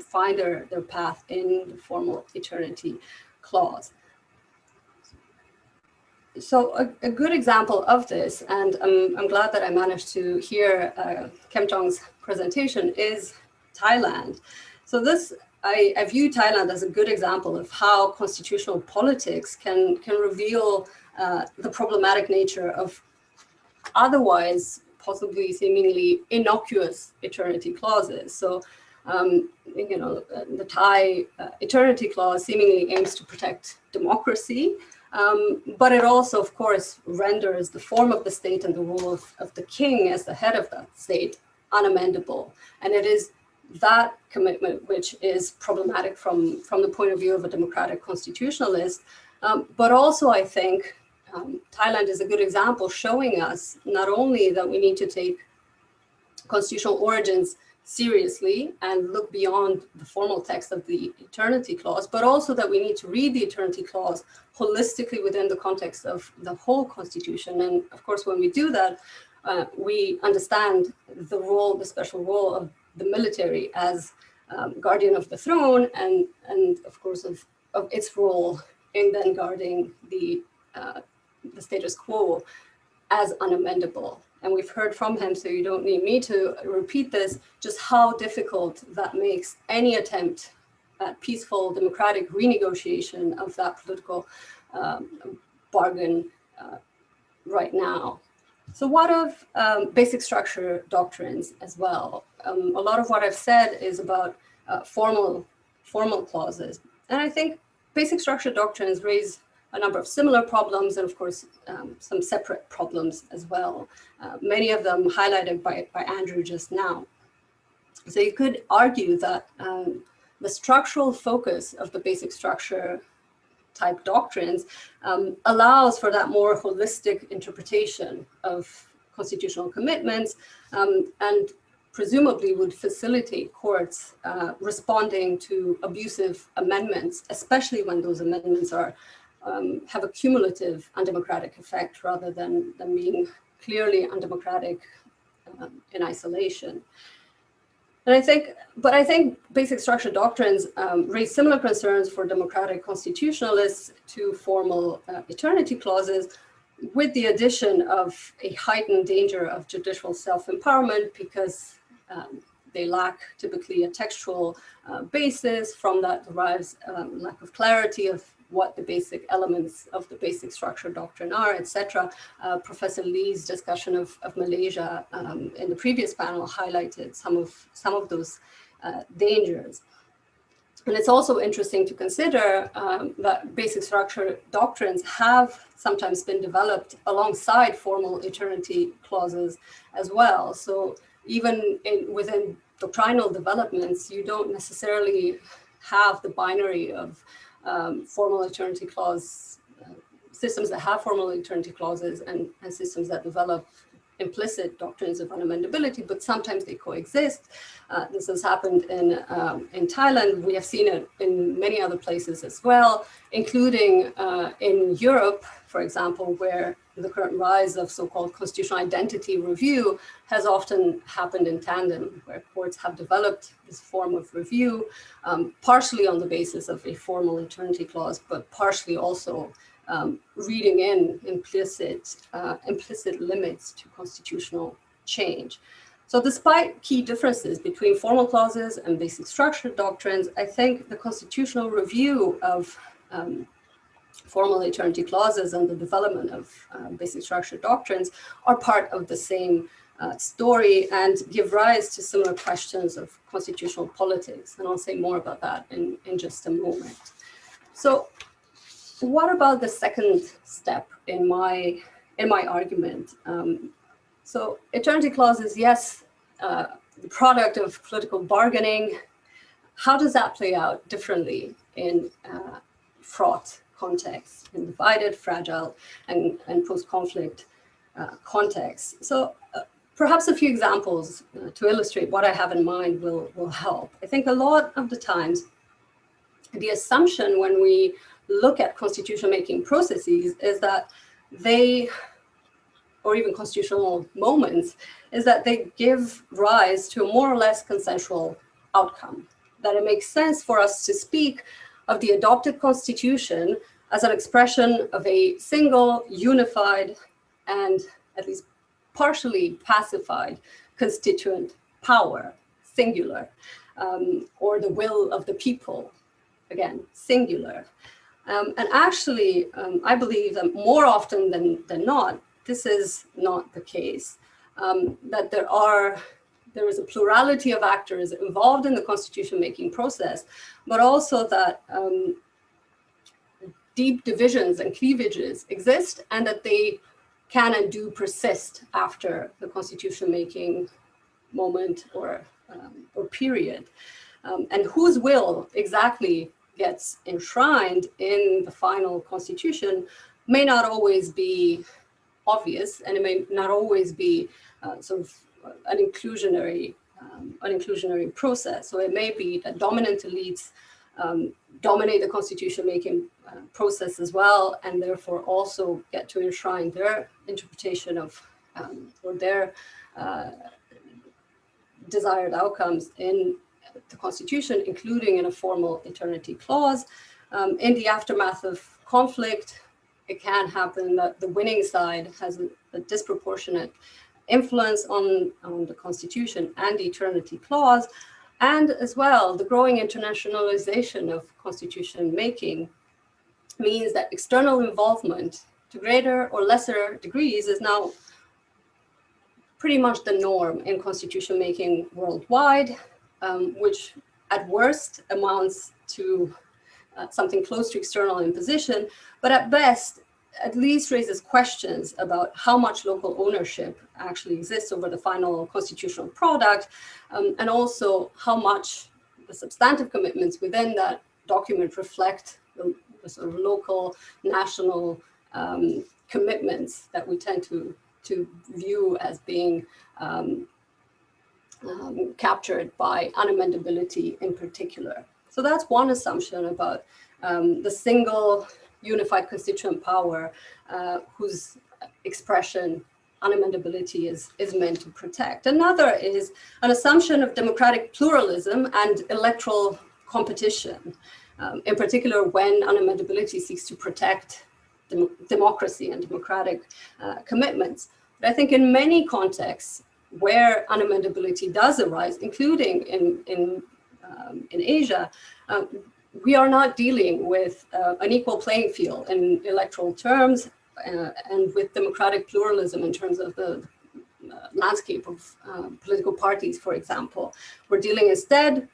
find their path in the formal eternity clause. So a good example of this, and I'm glad that I managed to hear Kemchong's presentation, is Thailand. So I view Thailand as a good example of how constitutional politics can reveal the problematic nature of otherwise possibly seemingly innocuous eternity clauses. So, the Thai eternity clause seemingly aims to protect democracy, but it also, of course, renders the form of the state and the role of the king as the head of that state unamendable. And it is that commitment which is problematic from the point of view of a democratic constitutionalist. But also, I think, Thailand is a good example showing us not only that we need to take constitutional origins seriously and look beyond the formal text of the eternity clause, but also that we need to read the eternity clause holistically within the context of the whole constitution. And of course, when we do that, we understand the special role of the military as guardian of the throne, and of course of its role in then guarding the status quo as unamendable. and we've heard from him, so you don't need me to repeat this, just how difficult that makes any attempt at peaceful democratic renegotiation of that political bargain right now. So what of basic structure doctrines as well? A lot of what I've said is about formal clauses. And I think basic structure doctrines raise a number of similar problems, and of course, some separate problems as well. Many of them highlighted by Andrew just now. So you could argue that the structural focus of the basic structure type doctrines allows for that more holistic interpretation of constitutional commitments, and presumably would facilitate courts responding to abusive amendments, especially when those amendments are have a cumulative undemocratic effect rather than being clearly undemocratic in isolation. And I think basic structure doctrines raise similar concerns for democratic constitutionalists to formal eternity clauses, with the addition of a heightened danger of judicial self-empowerment, because they lack typically a textual basis. From that derives lack of clarity of what the basic elements of the basic structure doctrine are, etc. Professor Lee's discussion of Malaysia in the previous panel highlighted some of those dangers. And it's also interesting to consider that basic structure doctrines have sometimes been developed alongside formal eternity clauses as well. So even within doctrinal developments, you don't necessarily have the binary of formal eternity clause, systems that have formal eternity clauses and systems that develop implicit doctrines of unamendability, but sometimes they coexist. This has happened in Thailand. We have seen it in many other places as well, including in Europe, for example, where the current rise of so-called constitutional identity review has often happened in tandem, where courts have developed this form of review, partially on the basis of a formal eternity clause, but partially also reading in implicit limits to constitutional change. So despite key differences between formal clauses and basic structure doctrines, I think the constitutional review of formal eternity clauses and the development of basic structure doctrines are part of the same story and give rise to similar questions of constitutional politics. And I'll say more about that in just a moment. So what about the second step in my argument? So eternity clauses, yes, the product of political bargaining. How does that play out differently in fraught contexts, in divided, fragile, and post-conflict contexts? So perhaps a few examples to illustrate what I have in mind will help. I think a lot of the times, the assumption when we look at constitution making processes is that they, or even constitutional moments, is that they give rise to a more or less consensual outcome. That it makes sense for us to speak of the adopted constitution as an expression of a single, unified, and at least partially pacified constituent power, singular, or the will of the people, again, singular. And actually, I believe that more often than not, this is not the case, that there is a plurality of actors involved in the constitution-making process, but also that deep divisions and cleavages exist, and that they can and do persist after the constitution-making moment or period. And whose will exactly gets enshrined in the final constitution may not always be obvious, and it may not always be sort of an inclusionary process. So it may be that dominant elites dominate the constitution-making process as well, and therefore also get to enshrine their interpretation of or their desired outcomes in the constitution, including in a formal eternity clause. In the aftermath of conflict, it can happen that the winning side has a disproportionate influence on the Constitution and the Eternity Clause, and as well the growing internationalization of constitution making means that external involvement to greater or lesser degrees is now pretty much the norm in constitution making worldwide, which at worst amounts to something close to external imposition, but at best at least raises questions about how much local ownership actually exists over the final constitutional product, and also how much the substantive commitments within that document reflect the sort of local, national commitments that we tend to view as being captured by unamendability in particular. So that's one assumption about the single unified constituent power whose expression unamendability is meant to protect. Another is an assumption of democratic pluralism and electoral competition, in particular when unamendability seeks to protect democracy and democratic commitments. But I think in many contexts where unamendability does arise, including in Asia, we are not dealing with an equal playing field in electoral terms and with democratic pluralism in terms of the landscape of political parties, for example. We're dealing instead,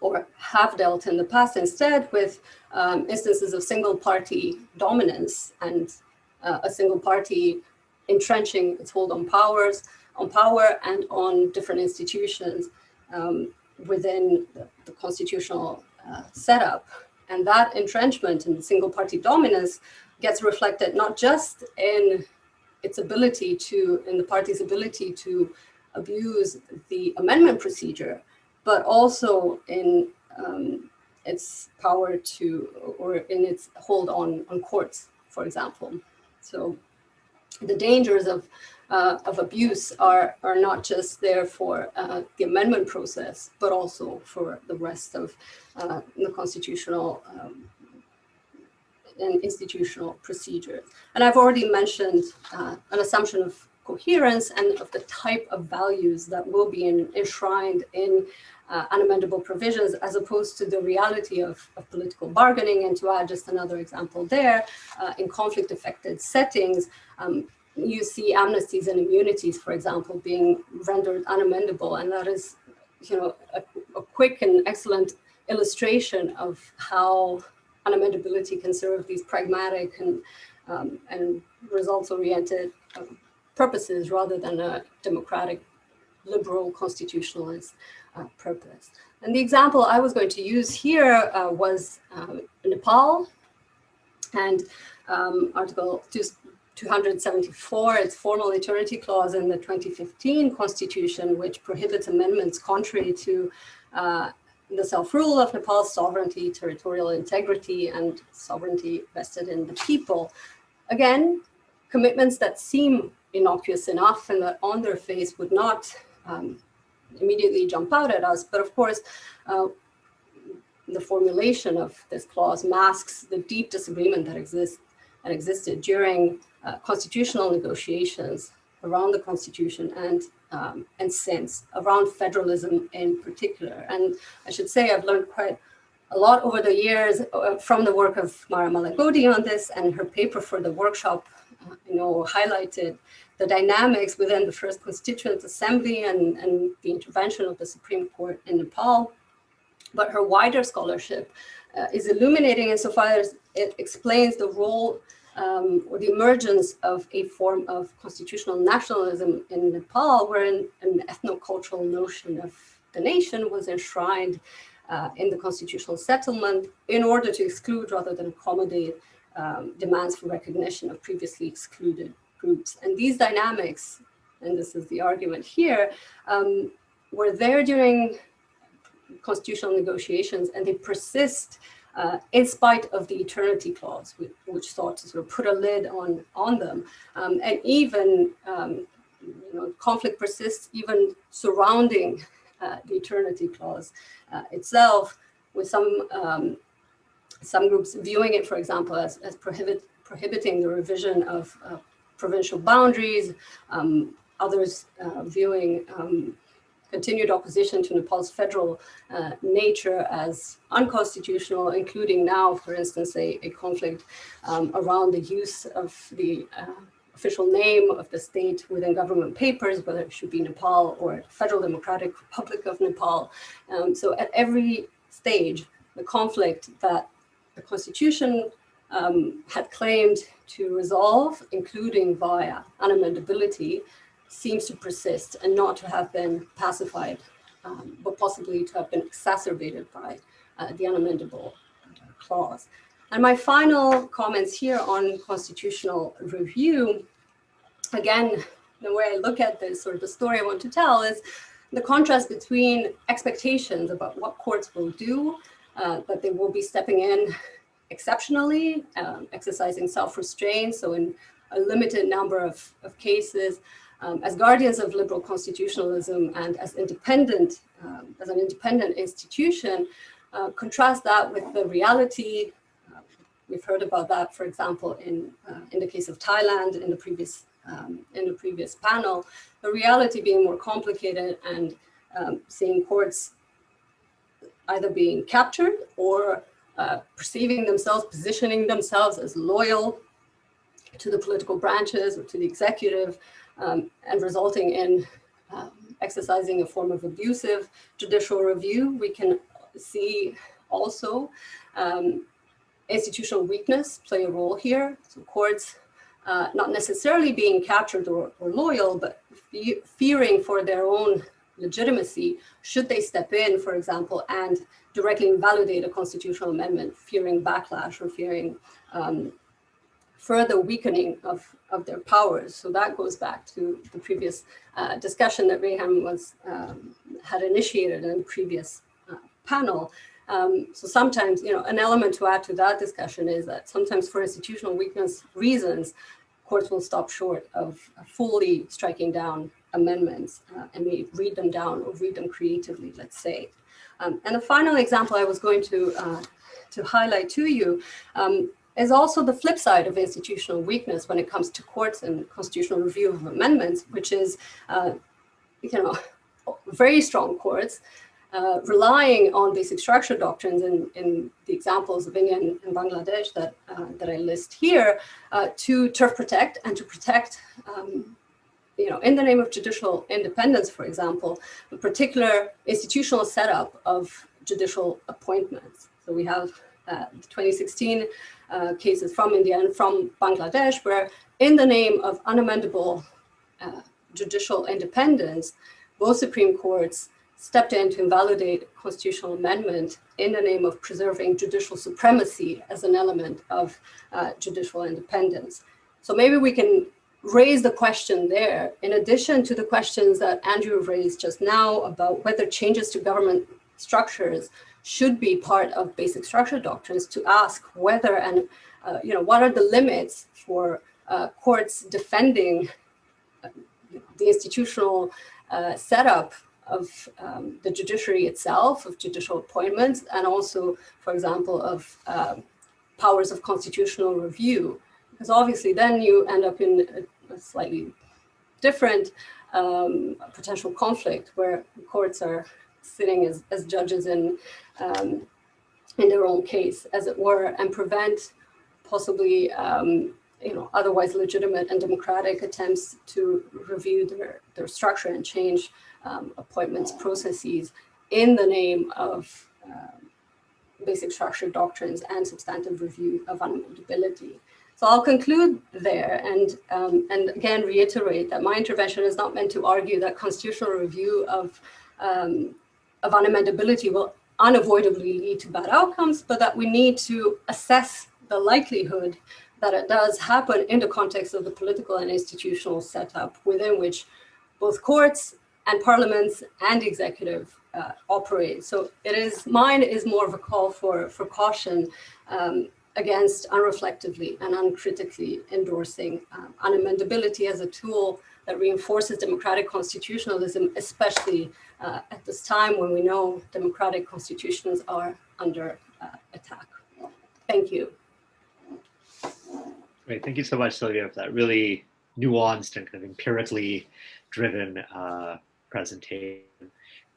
or have dealt in the past instead, with instances of single party dominance and a single party entrenching its hold on power and on different institutions within the constitutional setup. And that entrenchment and single party dominance gets reflected not just in its ability to, in the party's ability to abuse the amendment procedure, but also in its power to, or in its hold on courts, for example. So the dangers of abuse are not just there for the amendment process, but also for the rest of the constitutional and institutional procedures. And I've already mentioned an assumption of coherence and of the type of values that will be enshrined in unamendable provisions, as opposed to the reality of political bargaining. And to add just another example there, in conflict-affected settings, you see amnesties and immunities, for example, being rendered unamendable. And that is, a quick and excellent illustration of how unamendability can serve these pragmatic and results-oriented purposes rather than a democratic, liberal, constitutionalist purpose. And the example I was going to use here was Nepal and Article 274, its formal eternity clause in the 2015 Constitution, which prohibits amendments contrary to the self-rule of Nepal's sovereignty, territorial integrity, and sovereignty vested in the people. Again, commitments that seem innocuous enough and that on their face would not immediately jump out at us. But of course, the formulation of this clause masks the deep disagreement that existed during constitutional negotiations around the Constitution and since, around federalism in particular. And I should say I've learned quite a lot over the years from the work of Mara Malagodi on this, and her paper for the workshop highlighted the dynamics within the First Constituent Assembly and the intervention of the Supreme Court in Nepal. But her wider scholarship is illuminating insofar as it explains the role or the emergence of a form of constitutional nationalism in Nepal, wherein an ethno-cultural notion of the nation was enshrined in the constitutional settlement in order to exclude rather than accommodate demands for recognition of previously excluded groups. And these dynamics, and this is the argument here, were there during constitutional negotiations, and they persist in spite of the eternity clause, which sought to sort of put a lid on them. And even conflict persists even surrounding the eternity clause itself, with some groups viewing it, for example, as prohibiting the revision of provincial boundaries, others viewing continued opposition to Nepal's federal nature as unconstitutional, including now, for instance, a conflict around the use of the official name of the state within government papers, whether it should be Nepal or Federal Democratic Republic of Nepal. So at every stage, the conflict that the Constitution had claimed to resolve, including via unamendability, seems to persist and not to have been pacified, but possibly to have been exacerbated by the unamendable clause. And my final comments here on constitutional review, again, the way I look at this, or the story I want to tell, is the contrast between expectations about what courts will do, that they will be stepping in exceptionally, exercising self-restraint, so in a limited number of cases, as guardians of liberal constitutionalism and as an independent institution, contrast that with the reality. We've heard about that, for example, in the case of Thailand in the previous panel. The reality being more complicated and seeing courts either being captured or perceiving themselves, positioning themselves as loyal to the political branches or to the executive, and resulting in exercising a form of abusive judicial review. We can see also institutional weakness play a role here. So courts not necessarily being captured or loyal, but fearing for their own legitimacy, should they step in, for example, and directly invalidate a constitutional amendment, fearing backlash or fearing further weakening of their powers. So that goes back to the previous discussion that Rehan had initiated in the previous panel. So sometimes, an element to add to that discussion is that sometimes for institutional weakness reasons, courts will stop short of fully striking down amendments and may read them down or read them creatively, let's say. And the final example I was going to highlight to you is also the flip side of institutional weakness when it comes to courts and constitutional review of amendments, which is, very strong courts relying on basic structure doctrines in the examples of India and Bangladesh that I list here to turf protect and to protect, in the name of judicial independence, for example, a particular institutional setup of judicial appointments. So we have the 2016 cases from India and from Bangladesh, where in the name of unamendable judicial independence, both Supreme Courts stepped in to invalidate constitutional amendment in the name of preserving judicial supremacy as an element of judicial independence. So maybe we can raise the question there, in addition to the questions that Andrew raised just now about whether changes to government structures should be part of basic structure doctrines, to ask whether and what are the limits for courts defending the institutional setup of the judiciary itself, of judicial appointments, and also, for example, of powers of constitutional review. Because obviously then you end up in a slightly different potential conflict where courts are sitting as judges in their own case, as it were, and prevent possibly otherwise legitimate and democratic attempts to review their structure and change appointments processes in the name of basic structure doctrines and substantive review of unamendability. So I'll conclude there and again reiterate that my intervention is not meant to argue that constitutional review of unamendability will unavoidably lead to bad outcomes, but that we need to assess the likelihood that it does happen in the context of the political and institutional setup within which both courts and parliaments and executive operate. So mine is more of a call for caution against unreflectively and uncritically endorsing unamendability as a tool that reinforces democratic constitutionalism, especially at this time when we know democratic constitutions are under attack. Thank you. Great, thank you so much, Sylvia, for that really nuanced and kind of empirically driven presentation,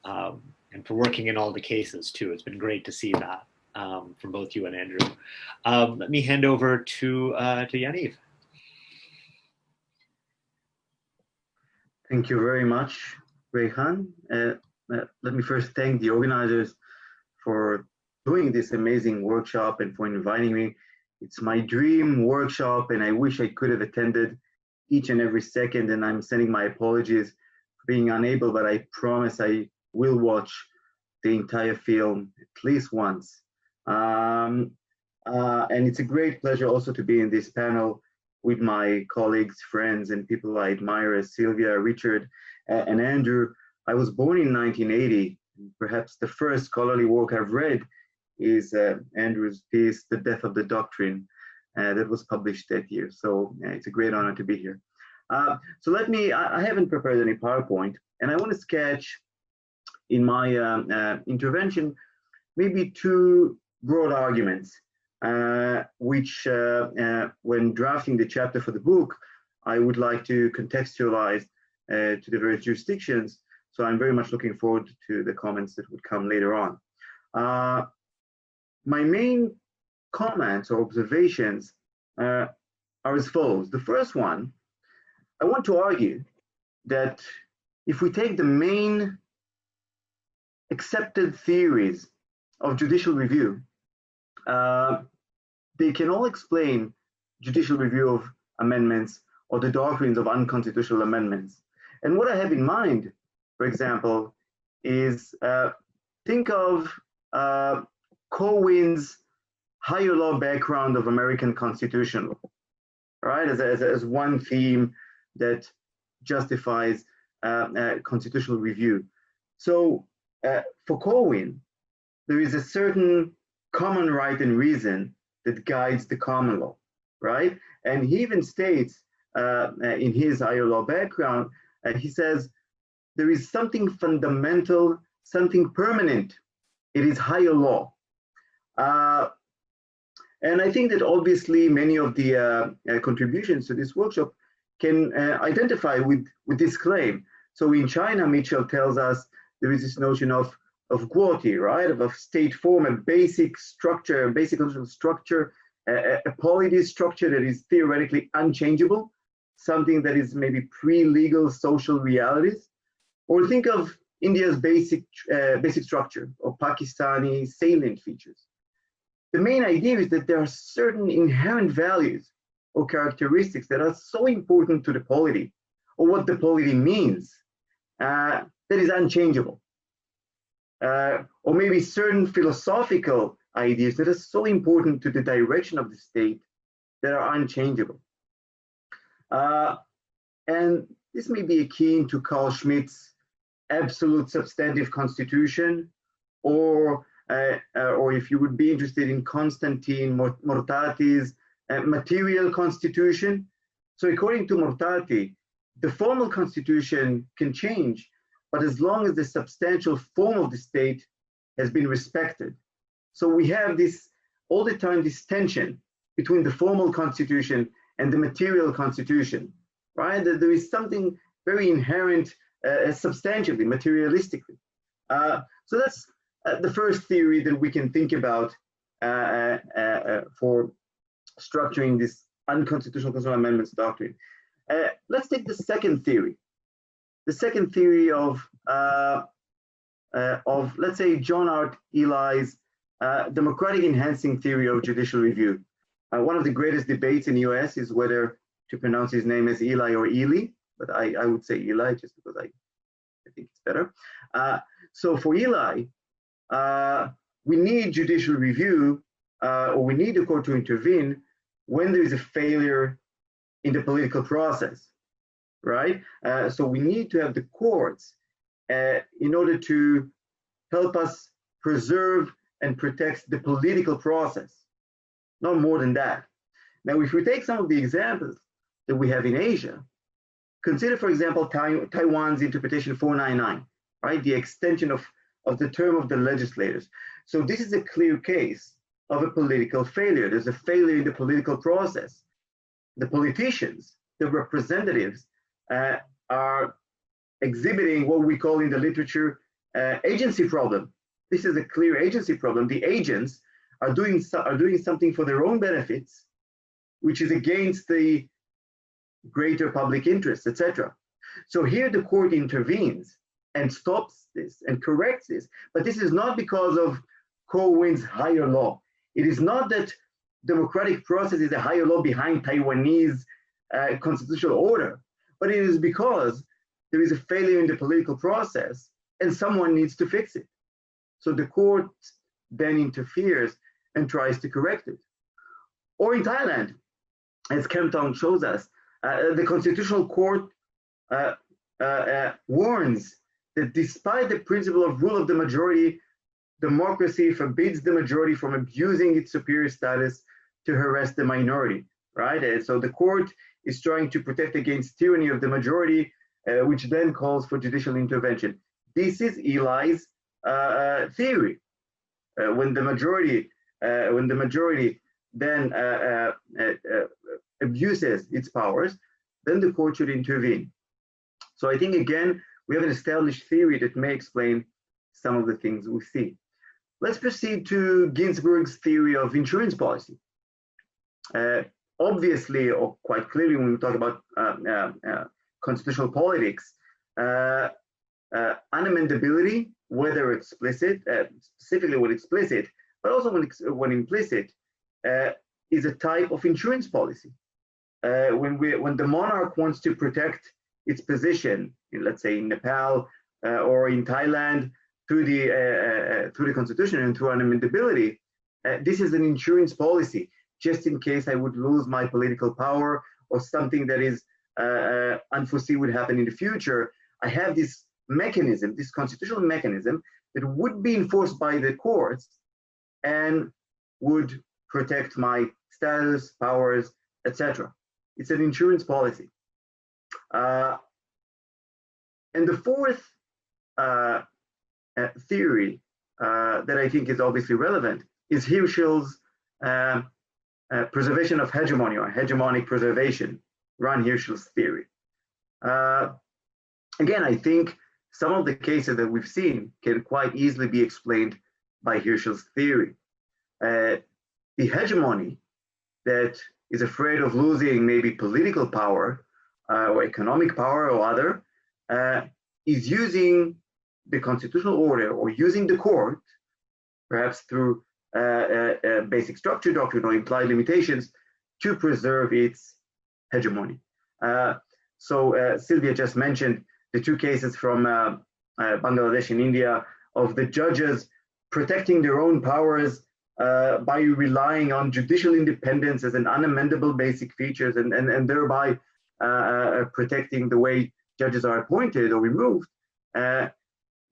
and for working in all the cases too. It's been great to see that from both you and Andrew. Let me hand over to Yaniv. Thank you very much, Rayhan. Let me first thank the organizers for doing this amazing workshop and for inviting me. It's my dream workshop, and I wish I could have attended each and every second, and I'm sending my apologies for being unable, but I promise I will watch the entire film at least once. And it's a great pleasure also to be in this panel with my colleagues, friends, and people I admire as Sylvia, Richard, and Andrew. I was born in 1980. Perhaps the first scholarly work I've read is Andrew's piece, The Death of the Doctrine, that was published that year. So it's a great honor to be here. So I haven't prepared any PowerPoint, and I want to sketch in my intervention maybe two broad arguments, which when drafting the chapter for the book, I would like to contextualize to the various jurisdictions. So I'm very much looking forward to the comments that would come later on. My main comments or observations are as follows. The first one, I want to argue that if we take the main accepted theories of judicial review, they can all explain judicial review of amendments or the doctrines of unconstitutional amendments. And what I have in mind, for example, is think of Cohen's higher law background of American constitutional, right? As one theme that justifies constitutional review. So for Cohen, there is a certain common right and reason that guides the common law, right? And he even states in his higher law background, he says, there is something fundamental, something permanent. It is higher law. And I think that obviously many of the contributions to this workshop can identify with this claim. So in China, Mitchell tells us there is this notion of guoti, right? Of state form, a basic structure, a basic constitutional structure, a polity structure that is theoretically unchangeable, something that is maybe pre-legal social realities. Or think of India's basic structure or Pakistani salient features. The main idea is that there are certain inherent values or characteristics that are so important to the polity or what the polity means that is unchangeable. Or maybe certain philosophical ideas that are so important to the direction of the state that are unchangeable. And this may be akin to Carl Schmitt's absolute substantive constitution, or if you would be interested in Constantine Mortati's material constitution. So according to Mortati, the formal constitution can change, but as long as the substantial form of the state has been respected. So we have this all the time, this tension between the formal constitution and the material constitution, right? That there is something very inherent substantially, materialistically. So that's the first theory that we can think about for structuring this unconstitutional constitutional amendments doctrine. Let's take the second theory. The second theory of let's say, John Art Eli's democratic enhancing theory of judicial review. One of the greatest debates in the US is whether to pronounce his name as Eli or Ely, but I would say Eli just because I think it's better. So for Eli, we need judicial review, or we need the court to intervene when there is a failure in the political process, right? So we need to have the courts in order to help us preserve and protect the political process, not more than that. Now, if we take some of the examples that we have in Asia, consider, for example, Taiwan's interpretation 499, right? The extension of the term of the legislators. So this is a clear case of a political failure. There's a failure in the political process. The politicians, the representatives, are exhibiting what we call in the literature agency problem. This is a clear agency problem. The agents are doing something for their own benefits, which is against the greater public interest, etc. So here the court intervenes and stops this and corrects this. But this is not because of Corwin's higher law. It is not that democratic process is a higher law behind Taiwanese constitutional order, but it is because there is a failure in the political process and someone needs to fix it. So the court then interferes and tries to correct it. Or in Thailand, as Kemptown shows us, the Constitutional Court warns that despite the principle of rule of the majority, democracy forbids the majority from abusing its superior status to harass the minority, right? And so the court is trying to protect against tyranny of the majority, which then calls for judicial intervention. This is Eli's theory. When the majority then abuses its powers, then the court should intervene. So I think, again, we have an established theory that may explain some of the things we see. Let's proceed to Ginsburg's theory of insurance policy. Obviously, or quite clearly, when we talk about constitutional politics, unamendability, whether explicit, specifically when explicit, but also when implicit, is a type of insurance policy. When the monarch wants to protect its position, let's say in Nepal or in Thailand, through the constitution and through unamendability, this is an insurance policy, just in case I would lose my political power or something that is unforeseen would happen in the future. I have this mechanism, this constitutional mechanism that would be enforced by the courts and would protect my status, powers, etc. It's an insurance policy. And the fourth theory that I think is obviously relevant is Hirschel's preservation of hegemony, or hegemonic preservation, Ron Hirschel's theory. Again, I think some of the cases that we've seen can quite easily be explained by Hirschel's theory. The hegemony that is afraid of losing maybe political power or economic power or other is using the constitutional order or using the court, perhaps through basic structure doctrine or implied limitations, to preserve its hegemony. So Sylvia just mentioned the two cases from Bangladesh and India of the judges protecting their own powers by relying on judicial independence as an unamendable basic features and thereby protecting the way judges are appointed or removed.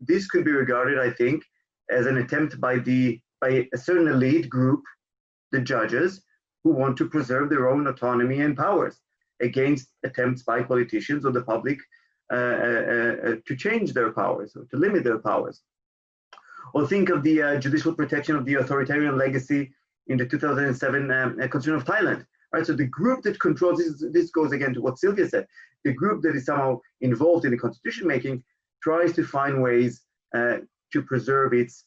This could be regarded, I think, as an attempt by a certain elite group, the judges, who want to preserve their own autonomy and powers against attempts by politicians or the public to change their powers or to limit their powers. Or think of the judicial protection of the authoritarian legacy in the 2007 Constitution of Thailand. Right, so the group that controls this goes again to what Sylvia said. The group that is somehow involved in the constitution making tries to find ways to preserve its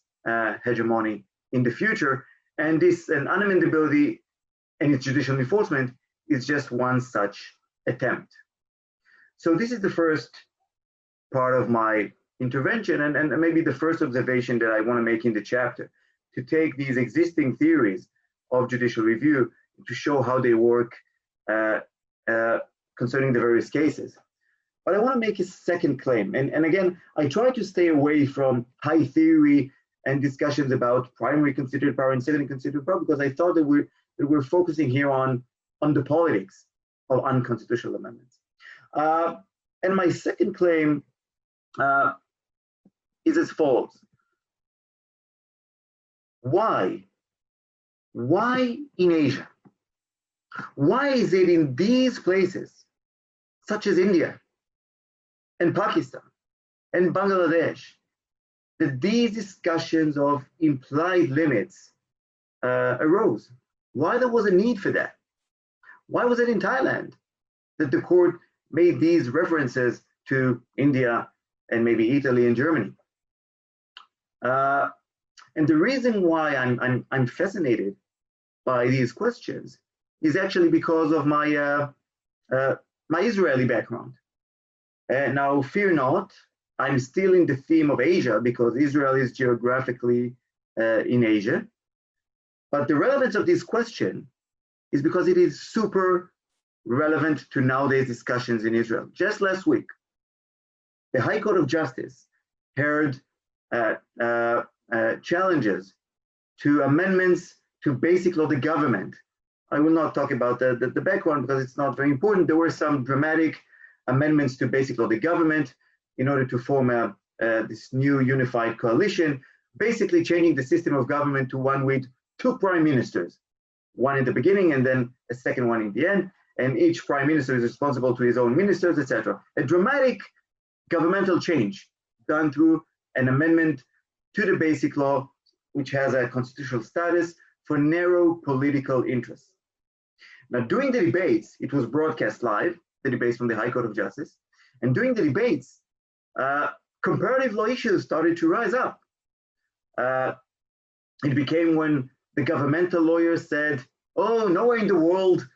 hegemony in the future, and this unamendability and its judicial enforcement is just one such attempt. So this is the first part of my intervention, and maybe the first observation that I want to make in the chapter, to take these existing theories of judicial review to show how they work concerning the various cases. But I want to make a second claim, and again, I try to stay away from high theory and discussions about primary constituted power and secondary constituted power, because I thought that we're focusing here on the politics of unconstitutional amendments. And my second claim is as follows. Why in Asia? Why is it in these places, such as India and Pakistan and Bangladesh, that these discussions of implied limits arose? Why there was a need for that? Why was it in Thailand that the court made these references to India and maybe Italy and Germany. And the reason why I'm fascinated by these questions is actually because of my my Israeli background. Now, fear not, I'm still in the theme of Asia because Israel is geographically in Asia. But the relevance of this question is because it is super relevant to nowadays discussions in Israel. Just last week, the High Court of Justice heard challenges to amendments to basic law, the government. I will not talk about the background because it's not very important. There were some dramatic amendments to basic law, the government, in order to form this new unified coalition, basically changing the system of government to one with two prime ministers, one in the beginning and then a second one in the end, and each prime minister is responsible to his own ministers, etc. A dramatic governmental change done through an amendment to the basic law, which has a constitutional status for narrow political interests. Now, during the debates, it was broadcast live, the debates from the High Court of Justice, and during the debates, comparative law issues started to rise up. It became when the governmental lawyers said, oh, nowhere in the world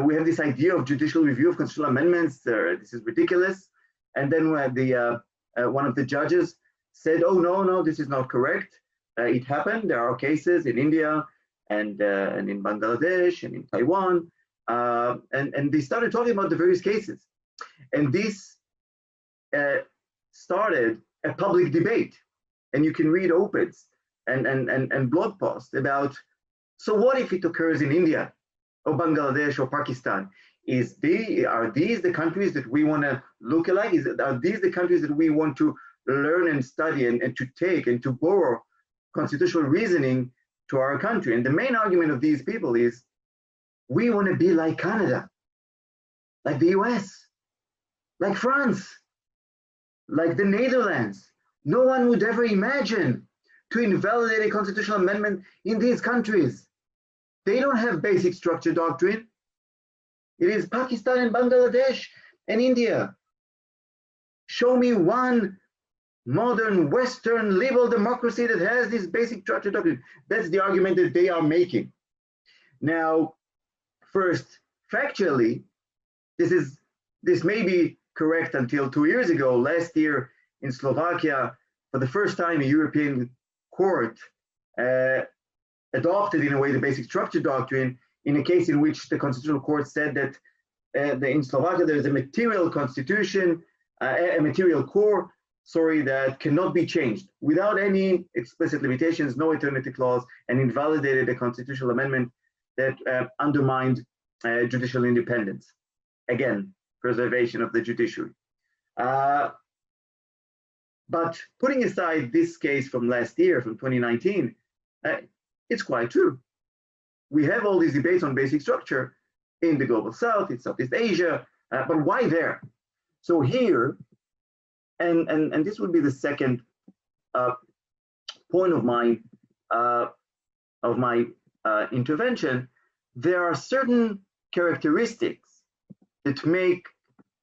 we have this idea of judicial review of constitutional amendments, this is ridiculous. And then one of the judges said, oh, no, this is not correct. It happened, there are cases in India and in Bangladesh and in Taiwan, and they started talking about the various cases. And this started a public debate, and you can read op-eds and blog posts about, so what if it occurs in India or Bangladesh or Pakistan? Are these the countries that we want to look alike? Are these the countries that we want to learn and study and to take and to borrow constitutional reasoning to our country? And the main argument of these people is, we want to be like Canada, like the US, like France, like the Netherlands. No one would ever imagine to invalidate a constitutional amendment in these countries. They don't have basic structure doctrine. It is Pakistan and Bangladesh and India. Show me one modern Western liberal democracy that has this basic structure doctrine. That's the argument that they are making. Now, first, factually, this may be correct until 2 years ago. Last year in Slovakia, for the first time, a European court adopted, in a way, the basic structure doctrine in a case in which the Constitutional Court said that in Slovakia there is a material constitution, a material core, that cannot be changed without any explicit limitations, no eternity clause, and invalidated a constitutional amendment that undermined judicial independence. Again, preservation of the judiciary. But putting aside this case from last year, from 2019, it's quite true. We have all these debates on basic structure in the global south, in Southeast Asia, but why there? So here, and this would be the second point of my intervention, there are certain characteristics that make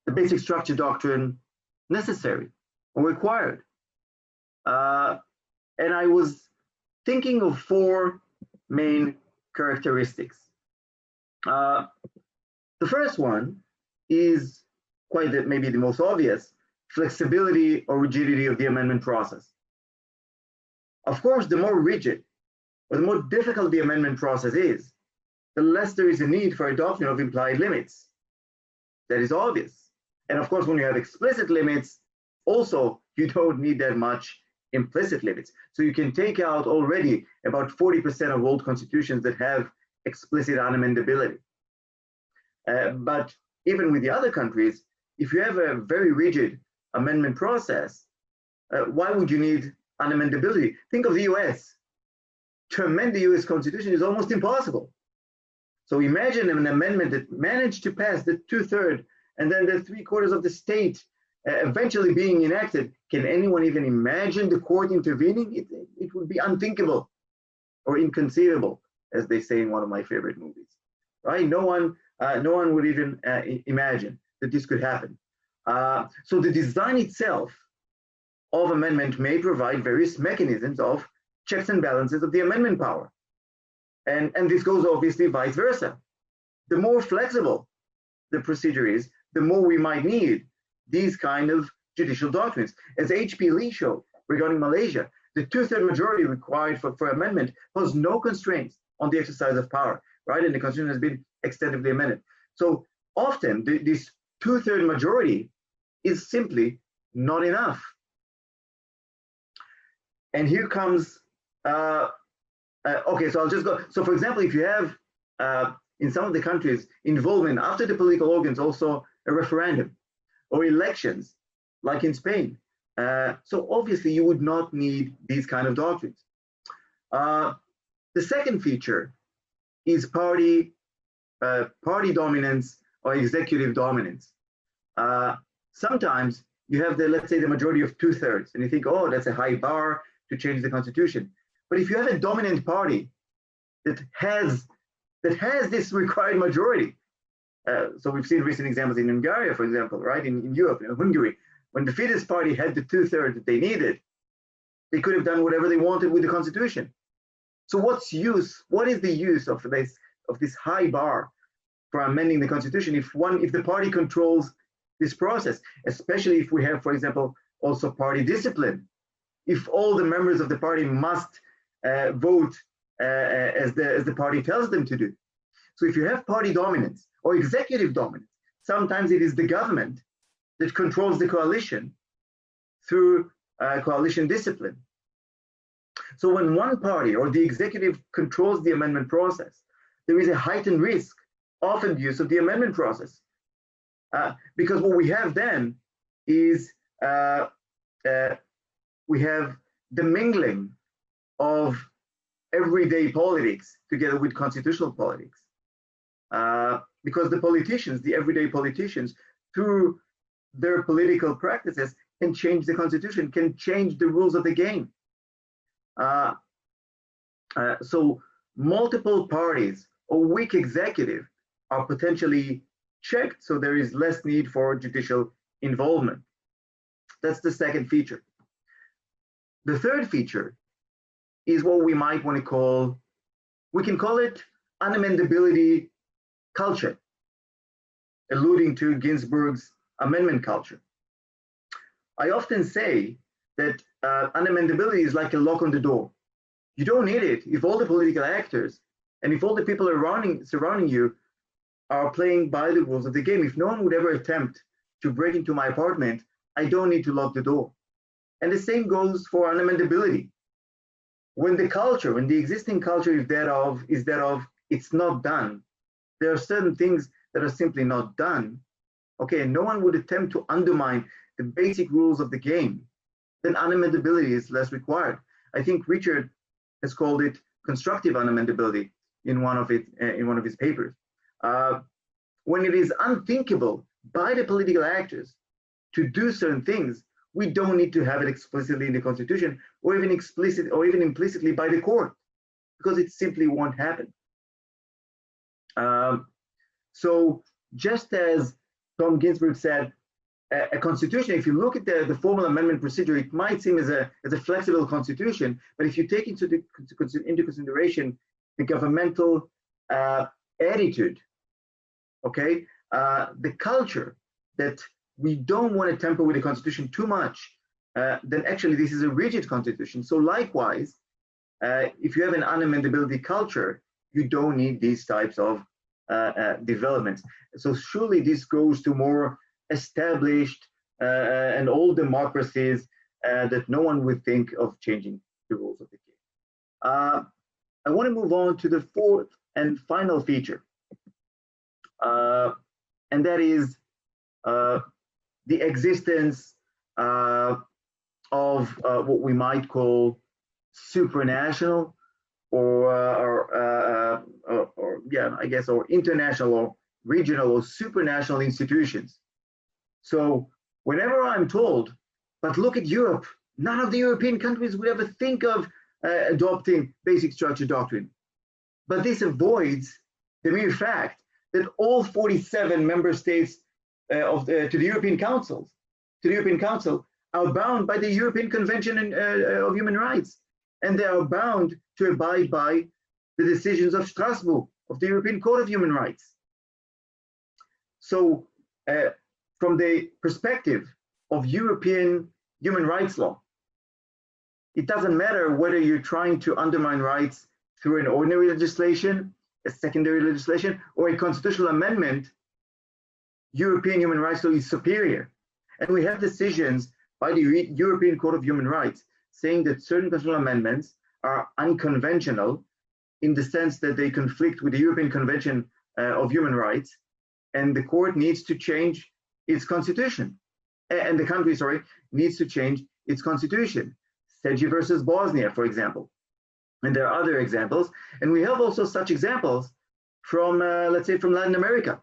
the basic structure doctrine necessary or required. And I was thinking of four main characteristics. The first one is maybe the most obvious: flexibility or rigidity of the amendment process. Of course, the more rigid or the more difficult the amendment process is, the less there is a need for adoption of implied limits. That is obvious. And of course, when you have explicit limits, also, you don't need that much implicit limits. So you can take out already about 40% of old constitutions that have explicit unamendability. But even with the other countries, if you have a very rigid amendment process, why would you need unamendability? Think of the US. To amend the US Constitution is almost impossible. So imagine an amendment that managed to pass the 2/3 and then the 3/4 of the state eventually being enacted. Can anyone even imagine the court intervening? It would be unthinkable or inconceivable, as they say in one of my favorite movies, right? No one would even imagine that this could happen. So the design itself of amendment may provide various mechanisms of checks and balances of the amendment power. And this goes obviously vice versa. The more flexible the procedure is, the more we might need these kind of judicial doctrines. As H.P. Lee showed regarding Malaysia, the two-thirds majority required for amendment poses no constraints on the exercise of power, right? And the Constitution has been extensively amended. So often this two-thirds majority is simply not enough. And here comes, okay, so I'll just go. So for example, if you have in some of the countries involvement after the political organs, also a referendum or elections, like in Spain. So obviously you would not need these kind of doctrines. The second feature is party dominance or executive dominance. Sometimes you have let's say the majority of two-thirds, and you think, oh, that's a high bar to change the constitution. But if you have a dominant party that has this required majority, so we've seen recent examples in Hungary, for example, right, in Europe, in Hungary, when the Fidesz party had the two-thirds that they needed, they could have done whatever they wanted with the constitution. So what is the use of this high bar for amending the constitution if the party controls this process, especially if we have, for example, also party discipline? If all the members of the party must vote as the party tells them to do. So if you have party dominance or executive dominance, sometimes it is the government that controls the coalition through coalition discipline. So when one party or the executive controls the amendment process, there is a heightened risk of abuse of the amendment process. Because what we have then is we have the mingling of everyday politics together with constitutional politics. Because the politicians, the everyday politicians, through their political practices can change the constitution, can change the rules of the game. So multiple parties or weak executive are potentially checked, so there is less need for judicial involvement. That's the second feature. The third feature is what we might want to call, we can call it unamendability culture, alluding to Ginsburg's amendment culture. I often say that unamendability is like a lock on the door. You don't need it if all the political actors and if all the people surrounding you are playing by the rules of the game. If no one would ever attempt to break into my apartment, I don't need to lock the door. And the same goes for unamendability. When the existing culture is that of it's not done, there are certain things that are simply not done. Okay, and no one would attempt to undermine the basic rules of the game, then unamendability is less required. I think Richard has called it constructive unamendability in one of his papers. When it is unthinkable by the political actors to do certain things, we don't need to have it explicitly in the Constitution, or even implicitly by the court, because it simply won't happen. So just as Tom Ginsburg said, a constitution, if you look at the formal amendment procedure, it might seem as a flexible constitution, but if you take into consideration the governmental attitude, okay, the culture that we don't want to tamper with the constitution too much, then actually this is a rigid constitution. So likewise, if you have an unamendability culture, you don't need these types of developments. So surely this goes to more established and old democracies that no one would think of changing the rules of the game. I want to move on to the fourth and final feature, and that is the existence of what we might call supranational or international or regional or supranational institutions. So whenever I'm told, but look at Europe, none of the European countries would ever think of adopting basic structure doctrine. But this avoids the mere fact that all 47 member states to the European Council are bound by the European Convention of Human Rights, and they are bound to abide by the decisions of Strasbourg, of the European Court of Human Rights. So from the perspective of European human rights law, it doesn't matter whether you're trying to undermine rights through an ordinary legislation, a secondary legislation, or a constitutional amendment. European human rights law is superior. And we have decisions by the European Court of Human Rights saying that certain constitutional amendments are unconventional in the sense that they conflict with the European Convention of Human Rights, and the court needs to change its constitution. And the country, sorry, needs to change its constitution. Seji versus Bosnia, for example. And there are other examples. And we have also such examples from, let's say, from Latin America,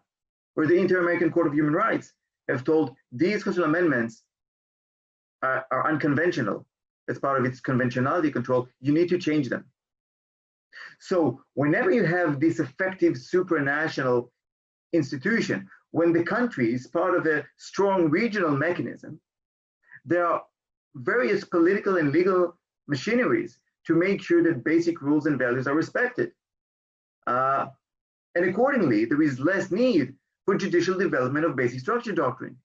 where the Inter-American Court of Human Rights have told these constitutional amendments are unconventional. As part of its conventionality control, you need to change them. So whenever you have this effective supranational institution, when the country is part of a strong regional mechanism, there are various political and legal machineries to make sure that basic rules and values are respected. And accordingly, there is less need for judicial development of basic structure doctrine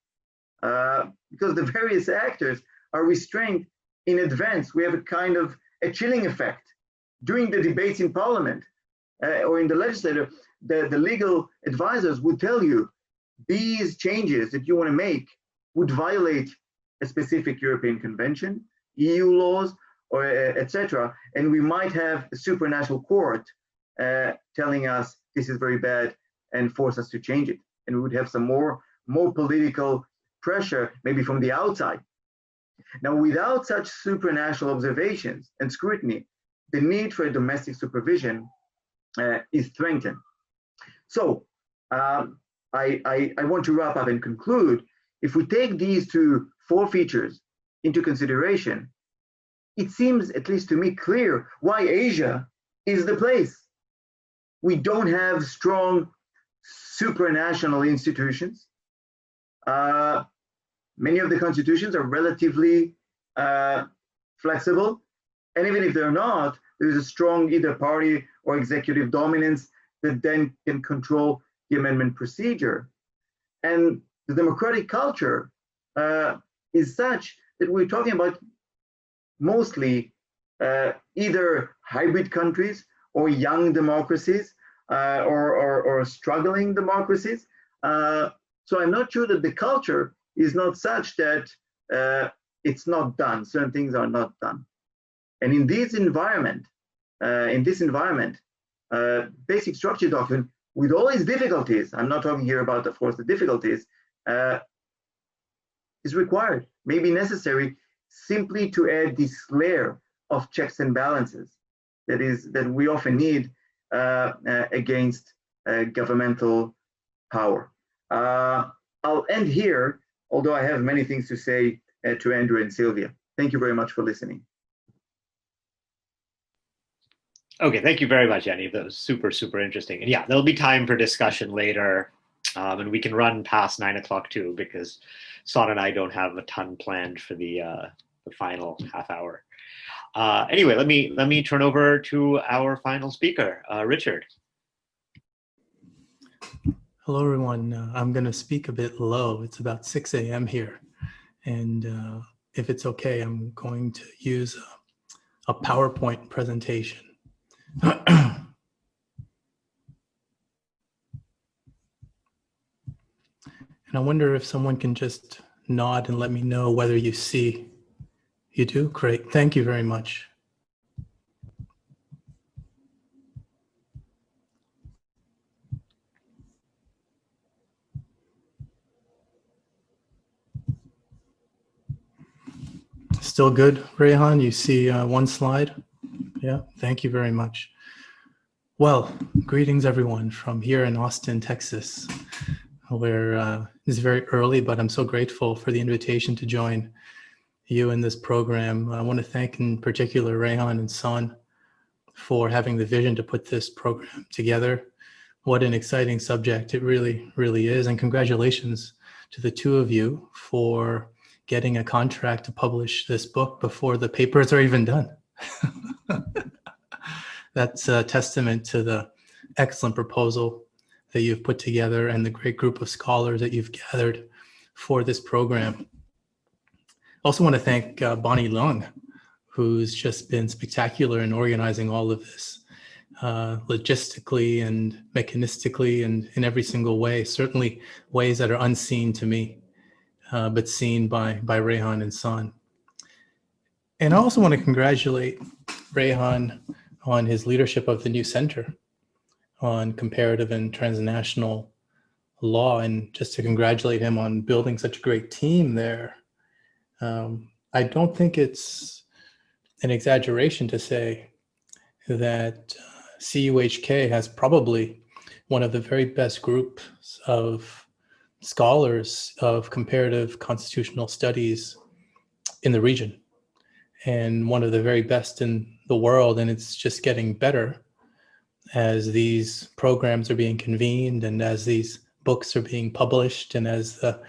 because the various actors are restrained in advance. We have a kind of a chilling effect. During the debates in parliament or in the legislature, the legal advisors would tell you these changes that you want to make would violate a specific European convention, EU laws, or etc. And we might have a supranational court telling us this is very bad and force us to change it. And we would have some more political pressure, maybe from the outside. Now, without such supranational observations and scrutiny, the need for a domestic supervision is strengthened. So I want to wrap up and conclude. If we take these four features into consideration, it seems, at least to me, clear why Asia is the place. We don't have strong supranational institutions. Many of the constitutions are relatively flexible. And even if they're not, there's a strong either party or executive dominance that then can control the amendment procedure. And the democratic culture is such that we're talking about mostly either hybrid countries or young democracies or struggling democracies. So I'm not sure that the culture is not such that it's not done. Certain things are not done. And in this environment, basic structure doctrine, with all its difficulties, I'm not talking here about, of course, the difficulties, is required, maybe necessary, simply to add this layer of checks and balances that we often need against governmental power. I'll end here, although I have many things to say to Andrew and Sylvia. Thank you very much for listening. Okay, thank you very much, Yaniv. That was super, super interesting. And yeah, there'll be time for discussion later, and we can run past 9 o'clock too, because Son and I don't have a ton planned for the final half hour. Anyway, let me turn over to our final speaker, Richard. Hello, everyone. I'm going to speak a bit low. It's about 6 a.m. here. And if it's okay, I'm going to use a PowerPoint presentation. And I wonder if someone can just nod and let me know whether you see. You do? Great. Thank you very much. Still good, Rehan? You see one slide? Yeah, thank you very much. Well, greetings everyone from here in Austin, Texas, where it's very early, but I'm so grateful for the invitation to join you in this program. I want to thank in particular Rehan and Son for having the vision to put this program together. What an exciting subject it really, really is. And congratulations to the two of you for getting a contract to publish this book before the papers are even done. That's a testament to the excellent proposal that you've put together and the great group of scholars that you've gathered for this program. I also want to thank Bonnie Leung, who's just been spectacular in organizing all of this, logistically and mechanistically and in every single way, certainly ways that are unseen to me, but seen by Rehan and San. And I also want to congratulate Rehan on his leadership of the new center on comparative and transnational law, and just to congratulate him on building such a great team there. I don't think it's an exaggeration to say that CUHK has probably one of the very best groups of scholars of comparative constitutional studies in the region, and one of the very best in the world. And it's just getting better as these programs are being convened and as these books are being published and as the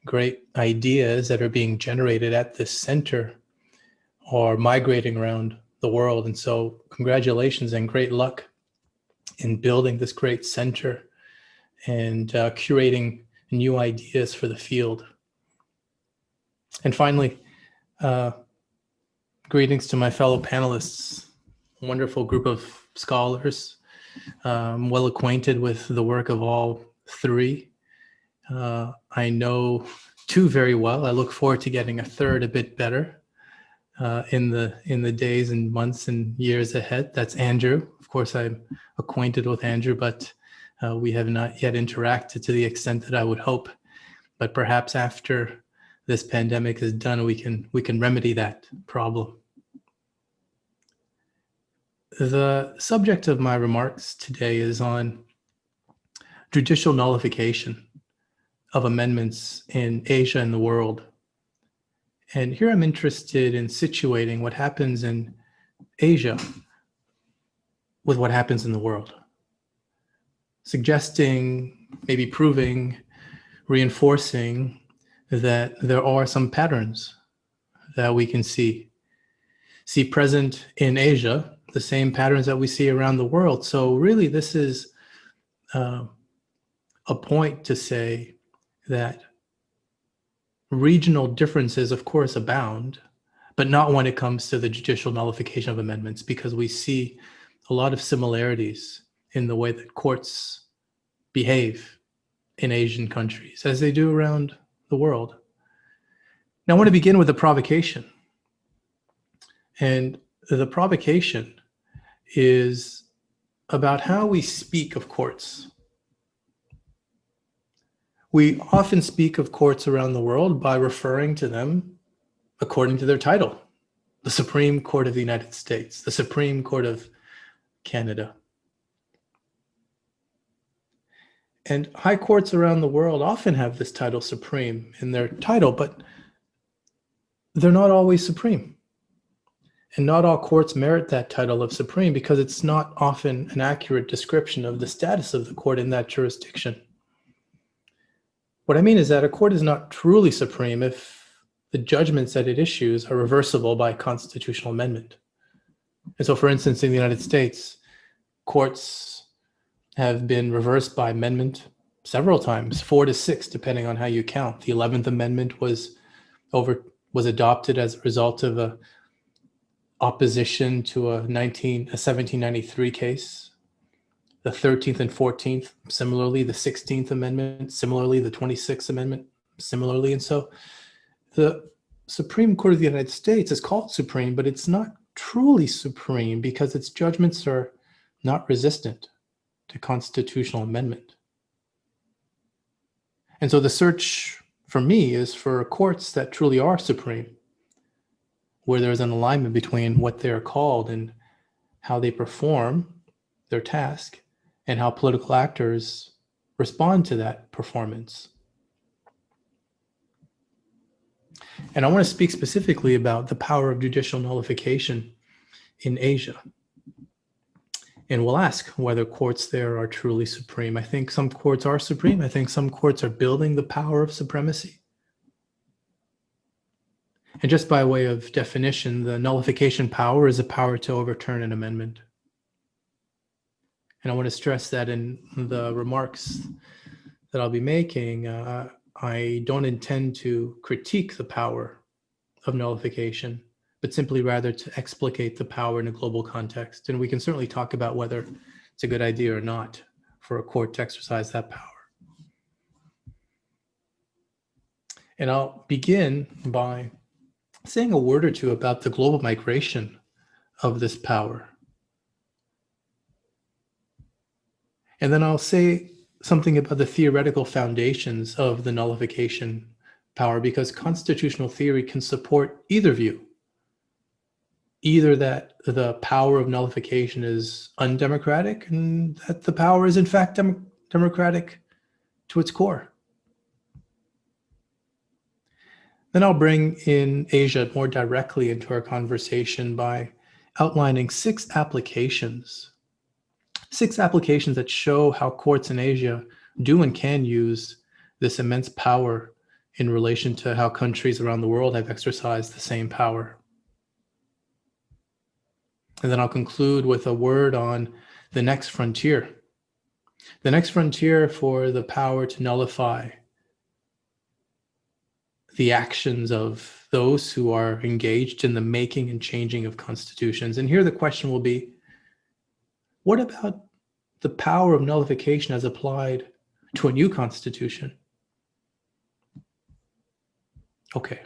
great ideas that are being generated at this center are migrating around the world. And so congratulations and great luck in building this great center and curating new ideas for the field. And finally, greetings to my fellow panelists, wonderful group of scholars, well acquainted with the work of all three. I know two very well. I look forward to getting a third a bit better in the days and months and years ahead. That's Andrew. Of course, I'm acquainted with Andrew, but we have not yet interacted to the extent that I would hope. But perhaps after this pandemic is done, we can remedy that problem. The subject of my remarks today is on judicial nullification of amendments in Asia and the world. And here I'm interested in situating what happens in Asia with what happens in the world, suggesting, maybe proving, reinforcing that there are some patterns that we can see present in Asia, the same patterns that we see around the world. So really this is a point to say that regional differences, of course, abound, but not when it comes to the judicial nullification of amendments, because we see a lot of similarities in the way that courts behave in Asian countries, as they do around the world. Now, I want to begin with a provocation. And the provocation is about how we speak of courts. We often speak of courts around the world by referring to them according to their title: the Supreme Court of the United States, the Supreme Court of Canada. And high courts around the world often have this title supreme in their title, but they're not always supreme. And not all courts merit that title of supreme because it's not often an accurate description of the status of the court in that jurisdiction. What I mean is that a court is not truly supreme if the judgments that it issues are reversible by constitutional amendment. And so, for instance, in the United States, courts have been reversed by amendment several times, 4 to 6, depending on how you count. The 11th Amendment was adopted as a result of a opposition to a 1793 case. The 13th and 14th, similarly, the 16th Amendment, similarly, the 26th Amendment, similarly. And so the Supreme Court of the United States is called supreme, but it's not truly supreme because its judgments are not resistant to constitutional amendment. And so the search for me is for courts that truly are supreme, where there's an alignment between what they're called and how they perform their task and how political actors respond to that performance. And I want to speak specifically about the power of judicial nullification in Asia. And we'll ask whether courts there are truly supreme. I think some courts are supreme. I think some courts are building the power of supremacy. And just by way of definition, the nullification power is a power to overturn an amendment. And I want to stress that in the remarks that I'll be making, I don't intend to critique the power of nullification, but simply rather to explicate the power in a global context. And we can certainly talk about whether it's a good idea or not for a court to exercise that power. And I'll begin by saying a word or two about the global migration of this power. And then I'll say something about the theoretical foundations of the nullification power, because constitutional theory can support either view. Either that the power of nullification is undemocratic and that the power is in fact democratic to its core. Then I'll bring in Asia more directly into our conversation by outlining 6 applications that show how courts in Asia do and can use this immense power in relation to how countries around the world have exercised the same power. And then I'll conclude with a word on the next frontier. The next frontier for the power to nullify the actions of those who are engaged in the making and changing of constitutions. And here the question will be, what about the power of nullification as applied to a new constitution? Okay.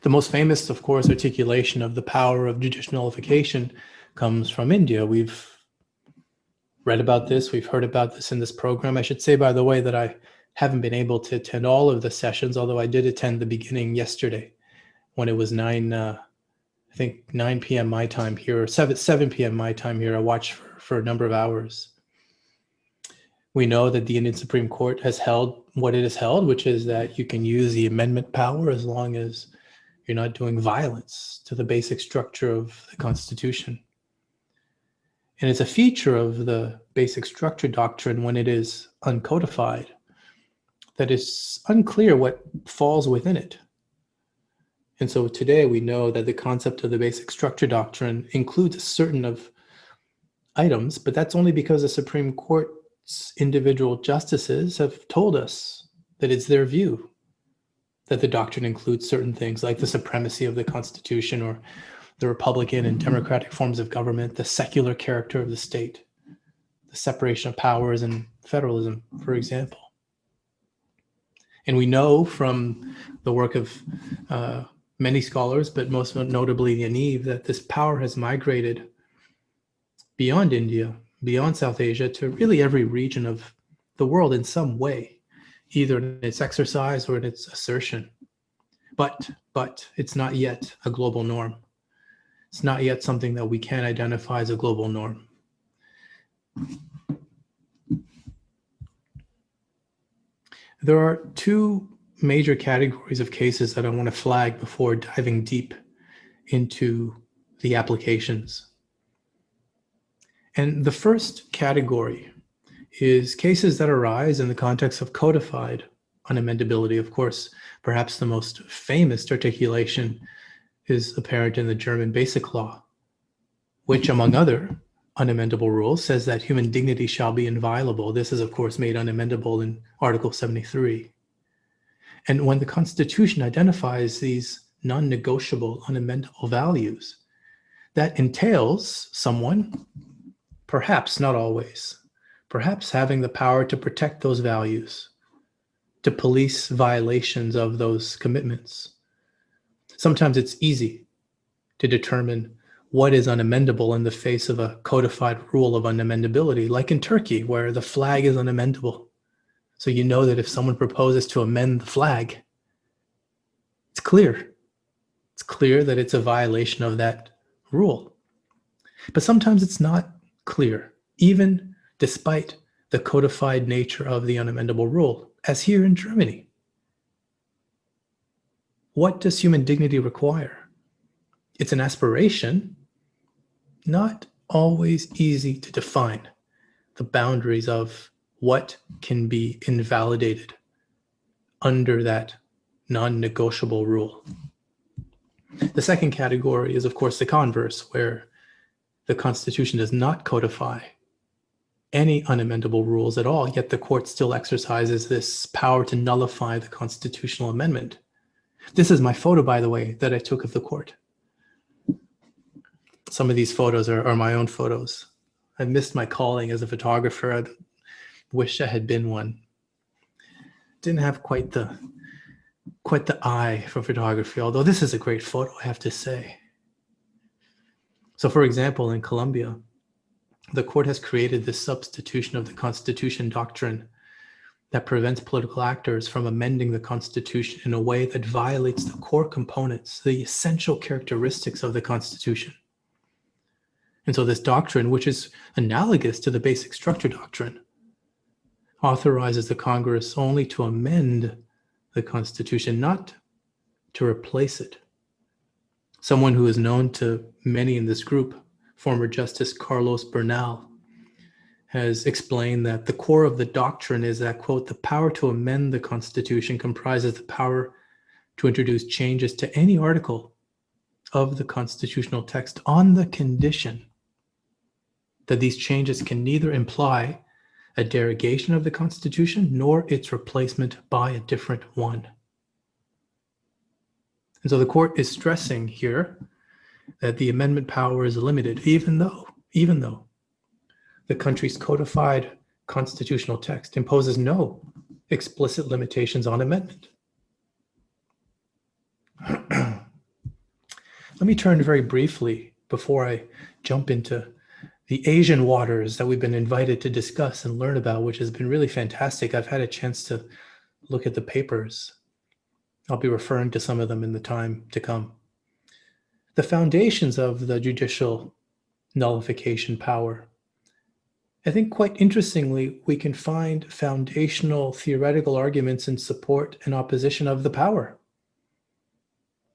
The most famous, of course, articulation of the power of judicial nullification comes from India. We've read about this, we've heard about this in this program. I should say, by the way, that I haven't been able to attend all of the sessions, although I did attend the beginning yesterday when it was 9 p.m. my time here, or 7 p.m. my time here. I watched for a number of hours. We know that the Indian Supreme Court has held what it has held, which is that you can use the amendment power as long as you're not doing violence to the basic structure of the Constitution. And it's a feature of the basic structure doctrine when it is uncodified that it's unclear what falls within it. And so today we know that the concept of the basic structure doctrine includes a certain of items, but that's only because the Supreme Court's individual justices have told us that it's their view that the doctrine includes certain things like the supremacy of the Constitution or the Republican and democratic forms of government, the secular character of the state, the separation of powers and federalism, for example. And we know from the work of many scholars, but most notably Yaniv, that this power has migrated beyond India, beyond South Asia, to really every region of the world in some way, either in its exercise or in its assertion. But it's not yet a global norm. It's not yet something that we can identify as a global norm. There are 2 major categories of cases that I want to flag before diving deep into the applications. And the first category is cases that arise in the context of codified unamendability. Of course, perhaps the most famous articulation is apparent in the German Basic Law, which, among other unamendable rules, says that human dignity shall be inviolable. This is, of course, made unamendable in Article 73. And when the Constitution identifies these non-negotiable, unamendable values, that entails someone, perhaps not always, perhaps having the power to protect those values, to police violations of those commitments. Sometimes it's easy to determine what is unamendable in the face of a codified rule of unamendability, like in Turkey, where the flag is unamendable. So you know that if someone proposes to amend the flag, it's clear. It's clear that it's a violation of that rule. But sometimes it's not clear, even despite the codified nature of the unamendable rule, as here in Germany. What does human dignity require? It's an aspiration, not always easy to define the boundaries of what can be invalidated under that non-negotiable rule. The second category is, of course, the converse, where the Constitution does not codify any unamendable rules at all, yet the court still exercises this power to nullify the constitutional amendment. This is my photo, by the way, that I took of the court. Some of these photos are my own photos. I missed my calling as a photographer. I wish I had been one. Didn't have quite the eye for photography, although this is a great photo, I have to say. So for example, in Colombia, the court has created this substitution of the Constitution doctrine that prevents political actors from amending the Constitution in a way that violates the core components, the essential characteristics of the Constitution. And so this doctrine, which is analogous to the basic structure doctrine, authorizes the Congress only to amend the Constitution, not to replace it. Someone who is known to many in this group, former Justice Carlos Bernal, has explained that the core of the doctrine is that, quote, the power to amend the Constitution comprises the power to introduce changes to any article of the constitutional text on the condition that these changes can neither imply a derogation of the Constitution nor its replacement by a different one. And so the court is stressing here that the amendment power is limited, even though the country's codified constitutional text imposes no explicit limitations on amendment. Let me turn very briefly, before I jump into the Asian waters that we've been invited to discuss and learn about, which has been really fantastic. I've had a chance to look at the papers. I'll be referring to some of them in the time to come. The foundations of the judicial nullification power. I think quite interestingly, we can find foundational theoretical arguments in support and opposition of the power.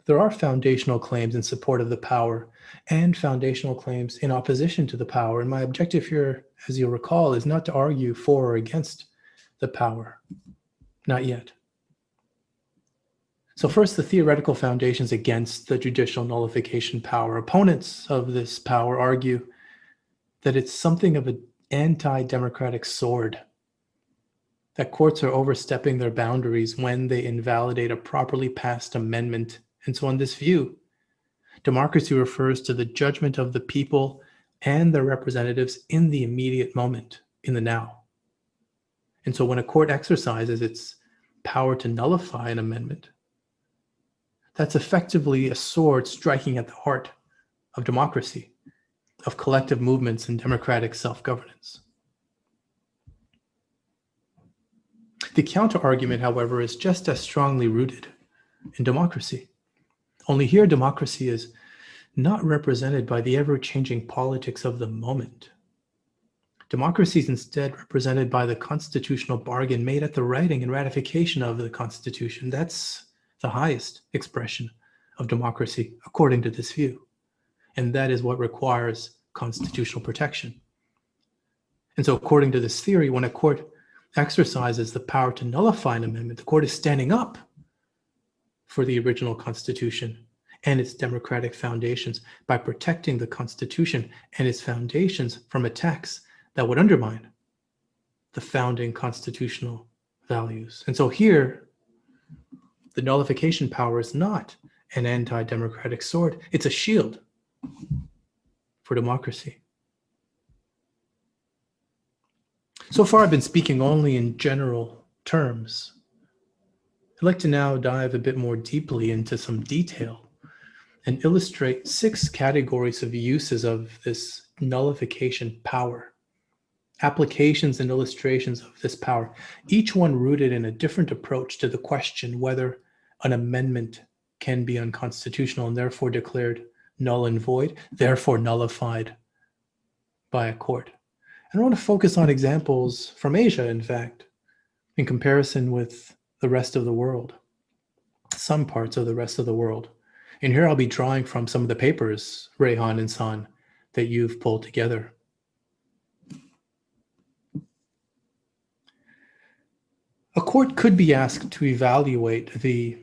There are foundational claims in support of the power and foundational claims in opposition to the power. And my objective here, as you'll recall, is not to argue for or against the power. Not yet. So first, the theoretical foundations against the judicial nullification power. Opponents of this power argue that it's something of an anti-democratic sword, that courts are overstepping their boundaries when they invalidate a properly passed amendment. And so on this view, democracy refers to the judgment of the people and their representatives in the immediate moment, in the now. And so when a court exercises its power to nullify an amendment, that's effectively a sword striking at the heart of democracy, of collective movements and democratic self-governance. The counter-argument, however, is just as strongly rooted in democracy. Only here, democracy is not represented by the ever-changing politics of the moment. Democracy is instead represented by the constitutional bargain made at the writing and ratification of the Constitution. That's the highest expression of democracy, according to this view. And that is what requires constitutional protection. And so according to this theory, when a court exercises the power to nullify an amendment, the court is standing up for the original Constitution and its democratic foundations by protecting the Constitution and its foundations from attacks that would undermine the founding constitutional values. And so here, the nullification power is not an anti-democratic sword. It's a shield for democracy. So far, I've been speaking only in general terms. I'd like to now dive a bit more deeply into some detail and illustrate 6 categories of uses of this nullification power, applications and illustrations of this power, each one rooted in a different approach to the question whether an amendment can be unconstitutional and therefore declared null and void, therefore nullified by a court. And I want to focus on examples from Asia, in fact, in comparison with the rest of the world, some parts of the rest of the world. And here I'll be drawing from some of the papers, Rehan and San, that you've pulled together. A court could be asked to evaluate the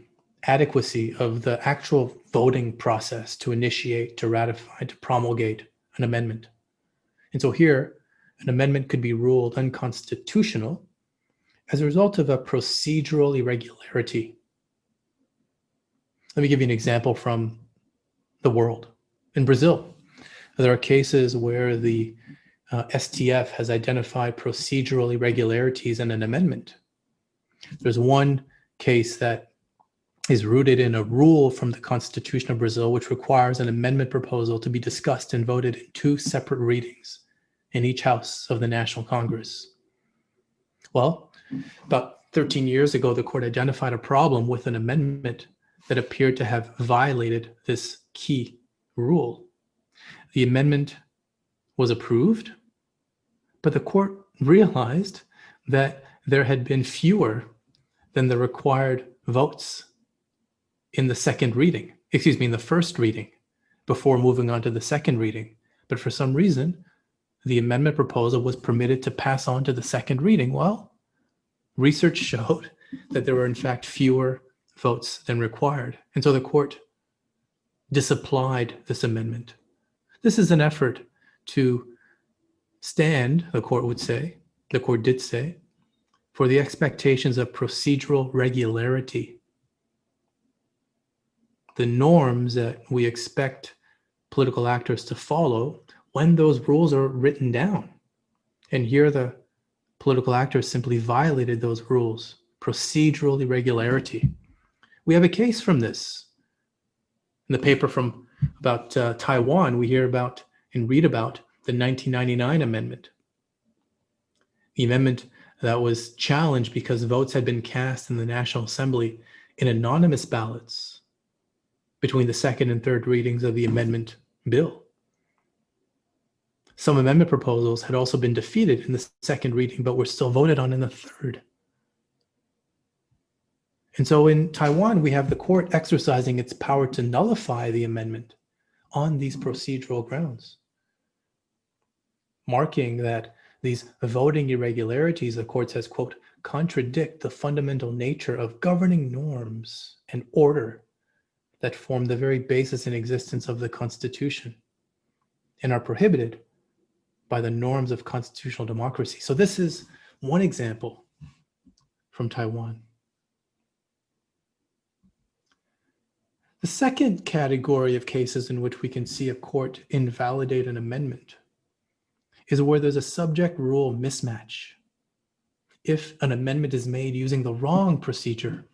adequacy of the actual voting process to initiate, to ratify, to promulgate an amendment. And so here, an amendment could be ruled unconstitutional as a result of a procedural irregularity. Let me give you an example from the world. In Brazil, there are cases where the STF has identified procedural irregularities in an amendment. There's one case that is rooted in a rule from the Constitution of Brazil, which requires an amendment proposal to be discussed and voted in 2 separate readings in each house of the National Congress. Well, about 13 years ago, the court identified a problem with an amendment that appeared to have violated this key rule. The amendment was approved, but the court realized that there had been fewer than the required votes in the in the first reading, before moving on to the second reading. But for some reason, the amendment proposal was permitted to pass on to the second reading. Well, research showed that there were in fact fewer votes than required. And so the court disapplied this amendment. This is an effort to stand, the court did say, for the expectations of procedural regularity, the norms that we expect political actors to follow when those rules are written down. And here the political actors simply violated those rules, procedural irregularity. We have a case from this. In the paper from about Taiwan, we hear about and read about the 1999 amendment. The amendment that was challenged because votes had been cast in the National Assembly in anonymous ballots between the second and third readings of the amendment bill. Some amendment proposals had also been defeated in the second reading, but were still voted on in the third. And so in Taiwan, we have the court exercising its power to nullify the amendment on these procedural grounds, marking that these voting irregularities, the court says, quote, contradict the fundamental nature of governing norms and order that form the very basis and existence of the Constitution and are prohibited by the norms of constitutional democracy. So this is one example from Taiwan. The second category of cases in which we can see a court invalidate an amendment is where there's a subject rule mismatch. If an amendment is made using the wrong procedure.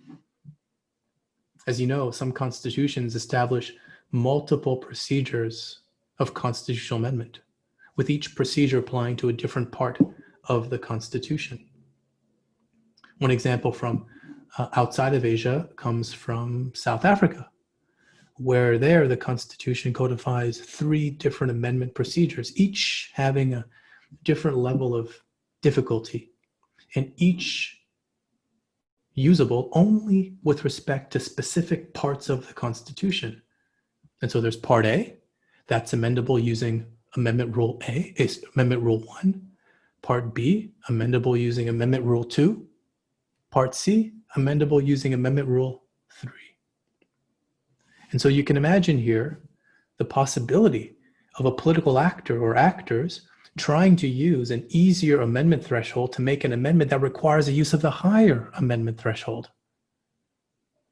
As you know, some constitutions establish multiple procedures of constitutional amendment, with each procedure applying to a different part of the Constitution. One example from outside of Asia comes from South Africa, where there the Constitution codifies 3 different amendment procedures, each having a different level of difficulty, and each usable only with respect to specific parts of the Constitution. And so there's Part A, that's amendable using Amendment Rule A, is Amendment Rule 1. Part B, amendable using Amendment Rule 2. Part C, amendable using Amendment Rule 3. And so you can imagine here the possibility of a political actor or actors trying to use an easier amendment threshold to make an amendment that requires the use of the higher amendment threshold.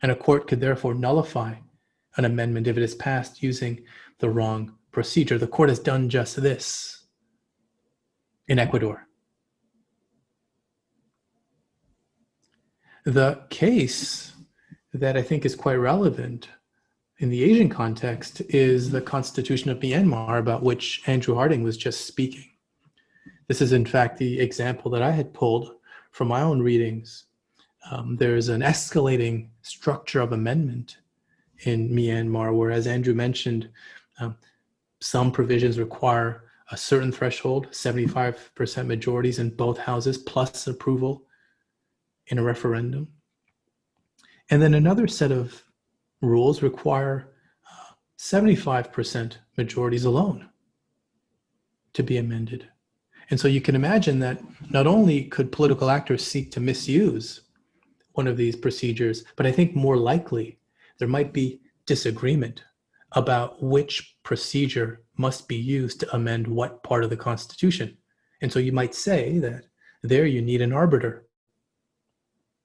And a court could therefore nullify an amendment if it is passed using the wrong procedure. The court has done just this in Ecuador. The case that I think is quite relevant in the Asian context is the Constitution of Myanmar, about which Andrew Harding was just speaking. This is in fact the example that I had pulled from my own readings. There's an escalating structure of amendment in Myanmar, where, as Andrew mentioned, some provisions require a certain threshold, 75% majorities in both houses, plus approval in a referendum. And then another set of rules require 75% majorities alone to be amended. And so you can imagine that not only could political actors seek to misuse one of these procedures, but I think more likely there might be disagreement about which procedure must be used to amend what part of the Constitution. And so you might say that there you need an arbiter.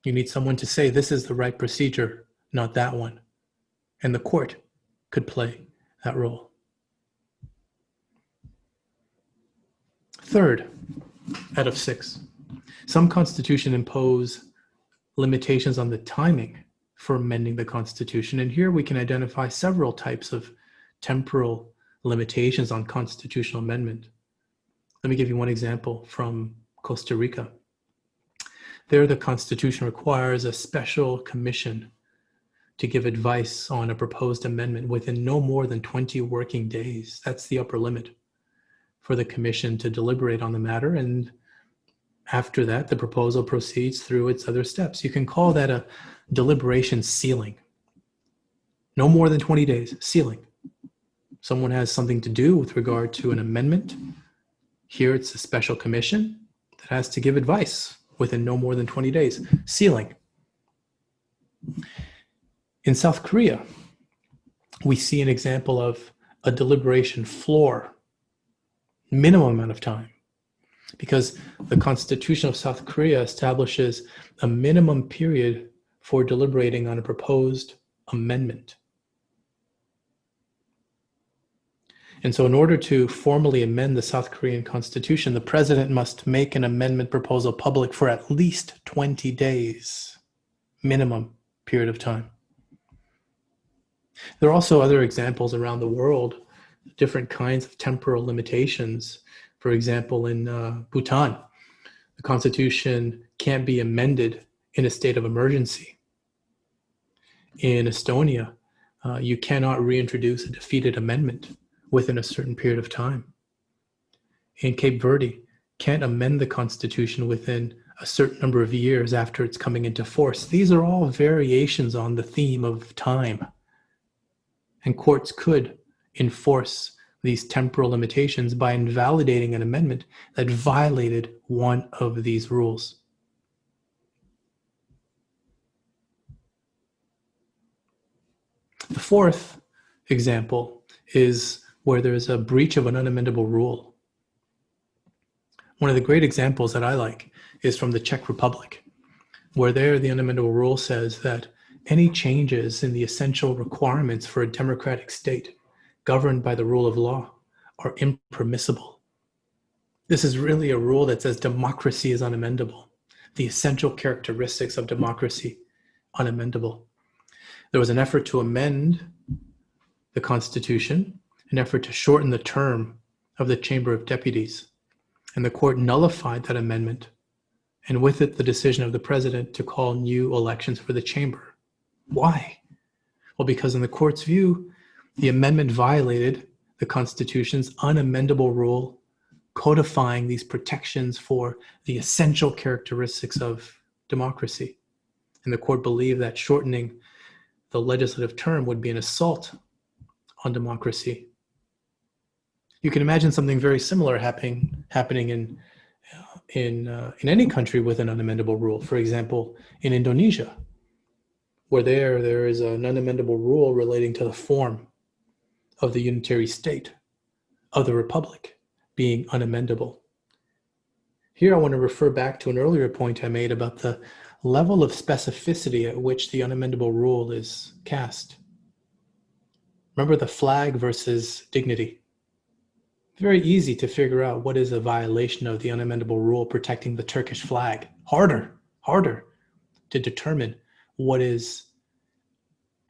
You need someone to say this is the right procedure, not that one. And the court could play that role. Third, out of 6, some constitutions impose limitations on the timing for amending the Constitution. And here we can identify several types of temporal limitations on constitutional amendment. Let me give you one example from Costa Rica. There, the Constitution requires a special commission to give advice on a proposed amendment within no more than 20 working days. That's the upper limit for the commission to deliberate on the matter. And after that, the proposal proceeds through its other steps. You can call that a deliberation ceiling. No more than 20 days, ceiling. Someone has something to do with regard to an amendment. Here it's a special commission that has to give advice within no more than 20 days, ceiling. In South Korea, we see an example of a deliberation floor, minimum amount of time, because the Constitution of South Korea establishes a minimum period for deliberating on a proposed amendment. And so in order to formally amend the South Korean Constitution, the president must make an amendment proposal public for at least 20 days, minimum period of time. There are also other examples around the world, different kinds of temporal limitations. For example, in Bhutan, the Constitution can't be amended in a state of emergency. In Estonia, you cannot reintroduce a defeated amendment within a certain period of time. In Cape Verde, can't amend the Constitution within a certain number of years after it's coming into force. These are all variations on the theme of time. And courts could enforce these temporal limitations by invalidating an amendment that violated one of these rules. The fourth example is where there's a breach of an unamendable rule. One of the great examples that I like is from the Czech Republic, where there the unamendable rule says that any changes in the essential requirements for a democratic state governed by the rule of law are impermissible. This is really a rule that says democracy is unamendable. The essential characteristics of democracy, unamendable. There was an effort to amend the Constitution, an effort to shorten the term of the Chamber of Deputies, and the court nullified that amendment, and with it the decision of the president to call new elections for the chamber. Why? Well, because in the court's view, the amendment violated the Constitution's unamendable rule, codifying these protections for the essential characteristics of democracy. And the court believed that shortening the legislative term would be an assault on democracy. You can imagine something very similar happening in any country with an unamendable rule. For example, in Indonesia, where there is an unamendable rule relating to the form of the unitary state of the republic being unamendable. Here I want to refer back to an earlier point I made about the level of specificity at which the unamendable rule is cast. Remember the flag versus dignity. Very easy to figure out what is a violation of the unamendable rule protecting the Turkish flag. Harder to determine what is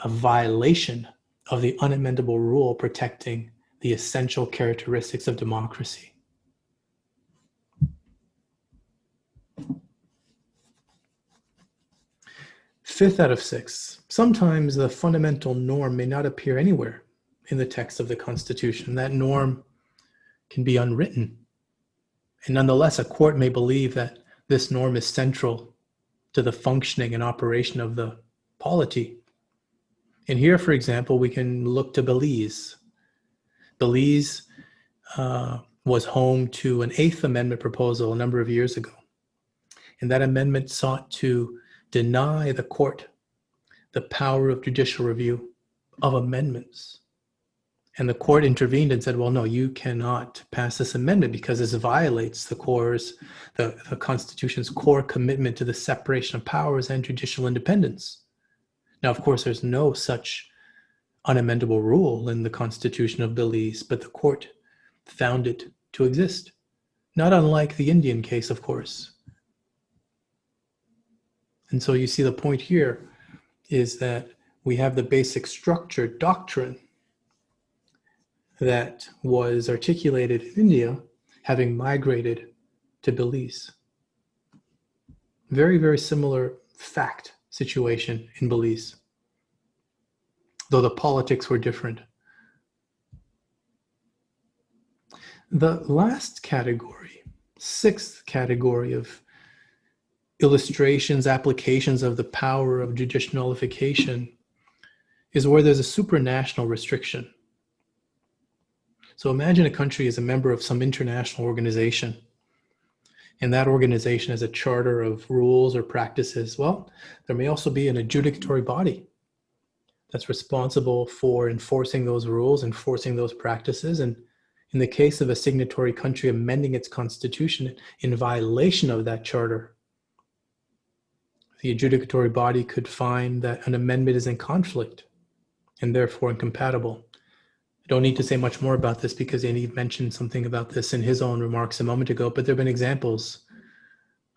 a violation of the unamendable rule protecting the essential characteristics of democracy. Fifth out of 6, sometimes the fundamental norm may not appear anywhere in the text of the Constitution. That norm can be unwritten. And nonetheless, a court may believe that this norm is central to the functioning and operation of the polity. And here, for example, we can look to Belize. Belize was home to an 8th Amendment proposal a number of years ago. And that amendment sought to deny the court the power of judicial review of amendments. And the court intervened and said, well, no, you cannot pass this amendment because this violates the Constitution's core commitment to the separation of powers and judicial independence. Now, of course, there's no such unamendable rule in the Constitution of Belize, but the court found it to exist. Not unlike the Indian case, of course. And so you see the point here is that we have the basic structure doctrine that was articulated in India having migrated to Belize. Very, very similar fact situation in Belize, though the politics were different. The last category, sixth category of illustrations, applications of the power of judicial nullification is where there's a supranational restriction. So imagine a country is a member of some international organization, and that organization has a charter of rules or practices. Well, there may also be an adjudicatory body that's responsible for enforcing those rules, enforcing those practices, and in the case of a signatory country amending its constitution in violation of that charter, the adjudicatory body could find that an amendment is in conflict and therefore incompatible. I don't need to say much more about this because Yaniv mentioned something about this in his own remarks a moment ago, but there have been examples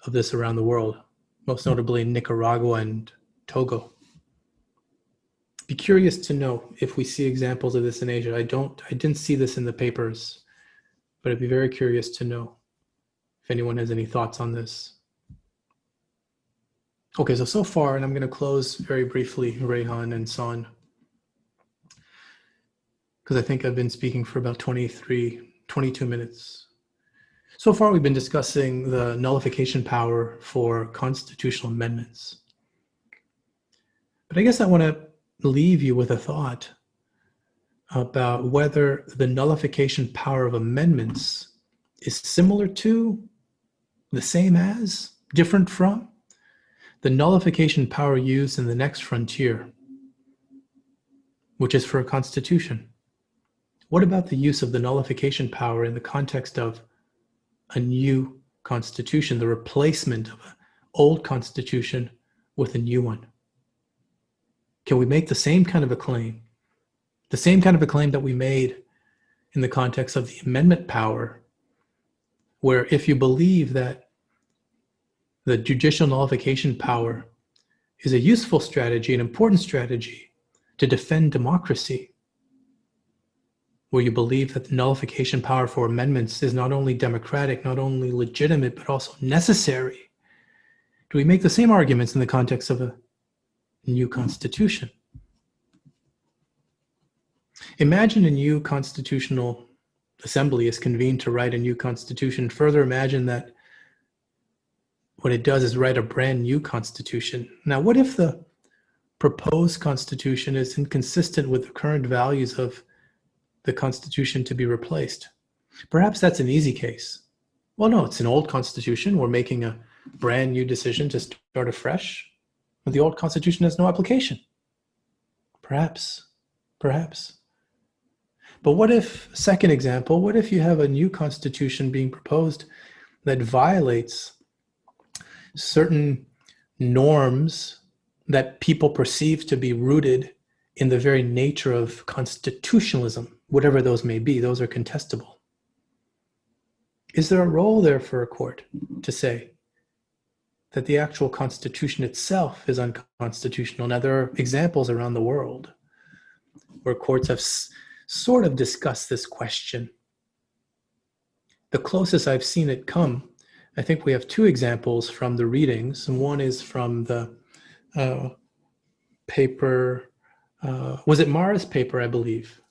of this around the world, most notably in Nicaragua and Togo. Be curious to know if we see examples of this in Asia. I didn't see this in the papers, but I'd be very curious to know if anyone has any thoughts on this. Okay, so far, and I'm going to close very briefly, Rehan and Son, because I think I've been speaking for about 22 minutes. So far, we've been discussing the nullification power for constitutional amendments. But I guess I want to leave you with a thought about whether the nullification power of amendments is similar to, the same as, different from the nullification power used in the next frontier, which is for a constitution. What about the use of the nullification power in the context of a new constitution, the replacement of an old constitution with a new one? Can we make the same kind of a claim? The same kind of a claim that we made in the context of the amendment power, where if you believe that the judicial nullification power is a useful strategy, an important strategy to defend democracy, where you believe that the nullification power for amendments is not only democratic, not only legitimate, but also necessary, do we make the same arguments in the context of a new constitution? Imagine a new constitutional assembly is convened to write a new constitution. Further, imagine that what it does is write a brand new constitution. Now, what if the proposed constitution is inconsistent with the current values of the constitution to be replaced? Perhaps that's an easy case. Well, no, it's an old constitution. We're making a brand new decision to start afresh. But the old constitution has no application. Perhaps. But what if, second example, what if you have a new constitution being proposed that violates certain norms that people perceive to be rooted in the very nature of constitutionalism, whatever those may be? Those are contestable. Is there a role there for a court to say that the actual constitution itself is unconstitutional? Now, there are examples around the world where courts have sort of discussed this question. The closest I've seen it come, I think we have two examples from the readings. And one is from the paper, was it Mara's paper, I believe.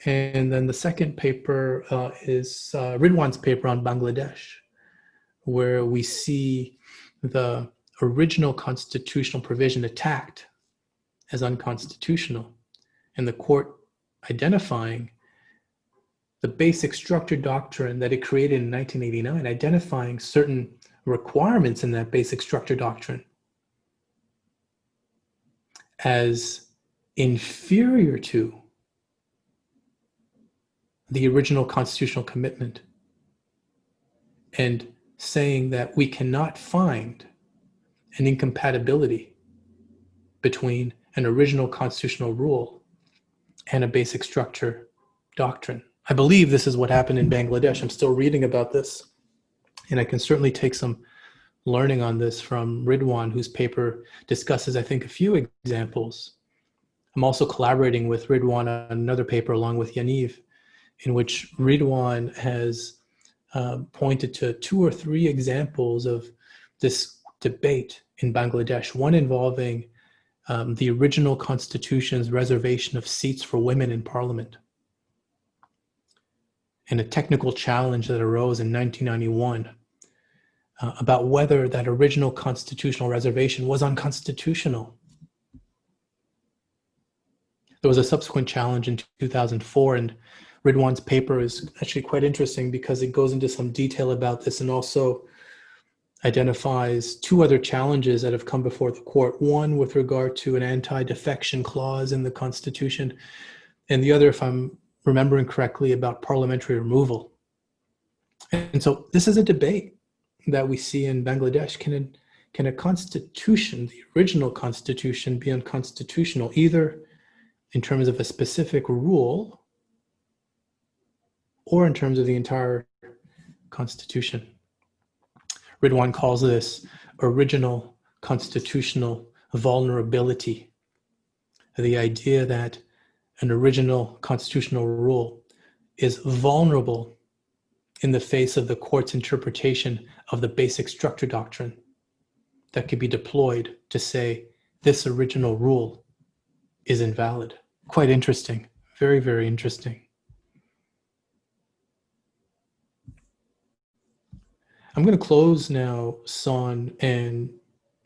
And then the second paper is Ridwan's paper on Bangladesh, where we see the original constitutional provision attacked as unconstitutional, and the court identifying the basic structure doctrine that it created in 1989, identifying certain requirements in that basic structure doctrine. as inferior to the original constitutional commitment, and saying that we cannot find an incompatibility between an original constitutional rule and a basic structure doctrine. I believe this is what happened in Bangladesh. I'm still reading about this, and I can certainly take some learning on this from Ridwan, whose paper discusses, I think, a few examples. I'm also collaborating with Ridwan on another paper along with Yaniv, in which Ridwan has pointed to 2 or 3 examples of this debate in Bangladesh, one involving the original constitution's reservation of seats for women in parliament, and a technical challenge that arose in 1991 about whether that original constitutional reservation was unconstitutional. There was a subsequent challenge in 2004, and Ridwan's paper is actually quite interesting because it goes into some detail about this and also identifies 2 other challenges that have come before the court. One with regard to an anti-defection clause in the Constitution, and the other, if I'm remembering correctly, about parliamentary removal. And so this is a debate that we see in Bangladesh. Can a constitution, the original constitution, be unconstitutional, either in terms of a specific rule or in terms of the entire constitution? Ridwan calls this original constitutional vulnerability, the idea that an original constitutional rule is vulnerable in the face of the court's interpretation of the basic structure doctrine that could be deployed to say this original rule is invalid. Quite interesting. Very, very interesting. I'm going to close now Son and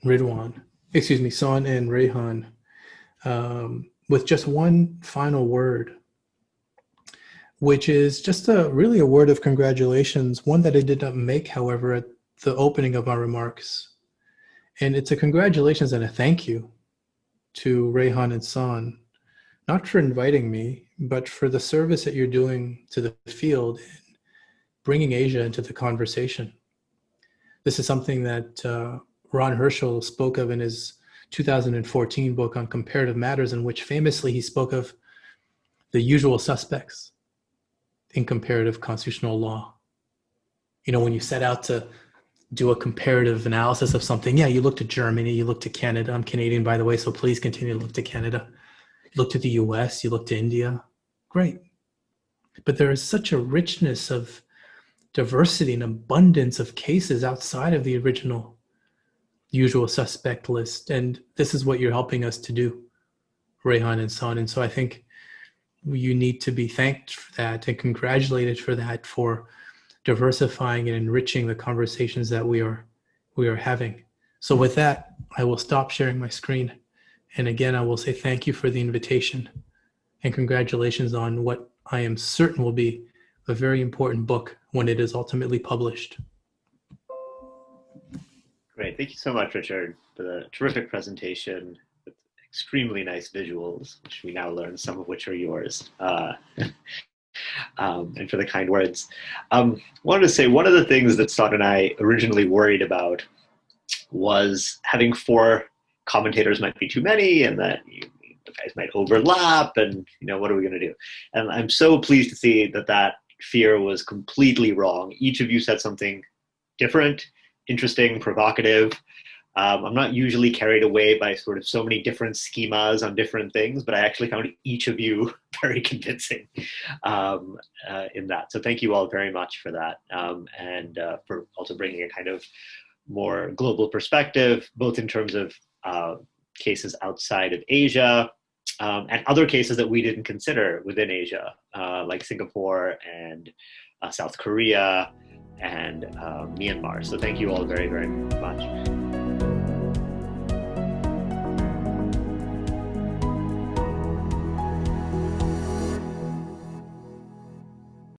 Ridwan, Son and Rehan, with just one final word, which is just really a word of congratulations, one that I did not make, however, at the opening of my remarks. And it's a congratulations and a thank you to Rehan and Son, not for inviting me, but for the service that you're doing to the field in bringing Asia into the conversation. This is something that Ron Herschel spoke of in his 2014 book on Comparative Matters, in which famously he spoke of the usual suspects in comparative constitutional law. You know, when you set out to do a comparative analysis of something, yeah, you look to Germany, you look to Canada. I'm Canadian, by the way, so please continue to look to Canada. You look to the US, you look to India. Great. But there is such a richness of diversity and abundance of cases outside of the original usual suspect list. And this is what you're helping us to do, Rehan and Son. And so I think you need to be thanked for that and congratulated for that, for diversifying and enriching the conversations that we are having. So with that, I will stop sharing my screen. And again, I will say thank you for the invitation and congratulations on what I am certain will be a very important book when it is ultimately published. Great. Thank you so much, Richard, for the terrific presentation with extremely nice visuals, which we now learn, some of which are yours, and for the kind words. Wanted to say one of the things that Son and I originally worried about was having 4 commentators might be too many, and that the guys might overlap, and what are we going to do? And I'm so pleased to see that fear was completely wrong. Each of you said something different, interesting, provocative. I'm not usually carried away by sort of so many different schemas on different things, but I actually found each of you very convincing in that. So thank you all very much for that, and for also bringing a kind of more global perspective, both in terms of cases outside of Asia, and other cases that we didn't consider within Asia, like Singapore and South Korea and Myanmar. So thank you all very, very much.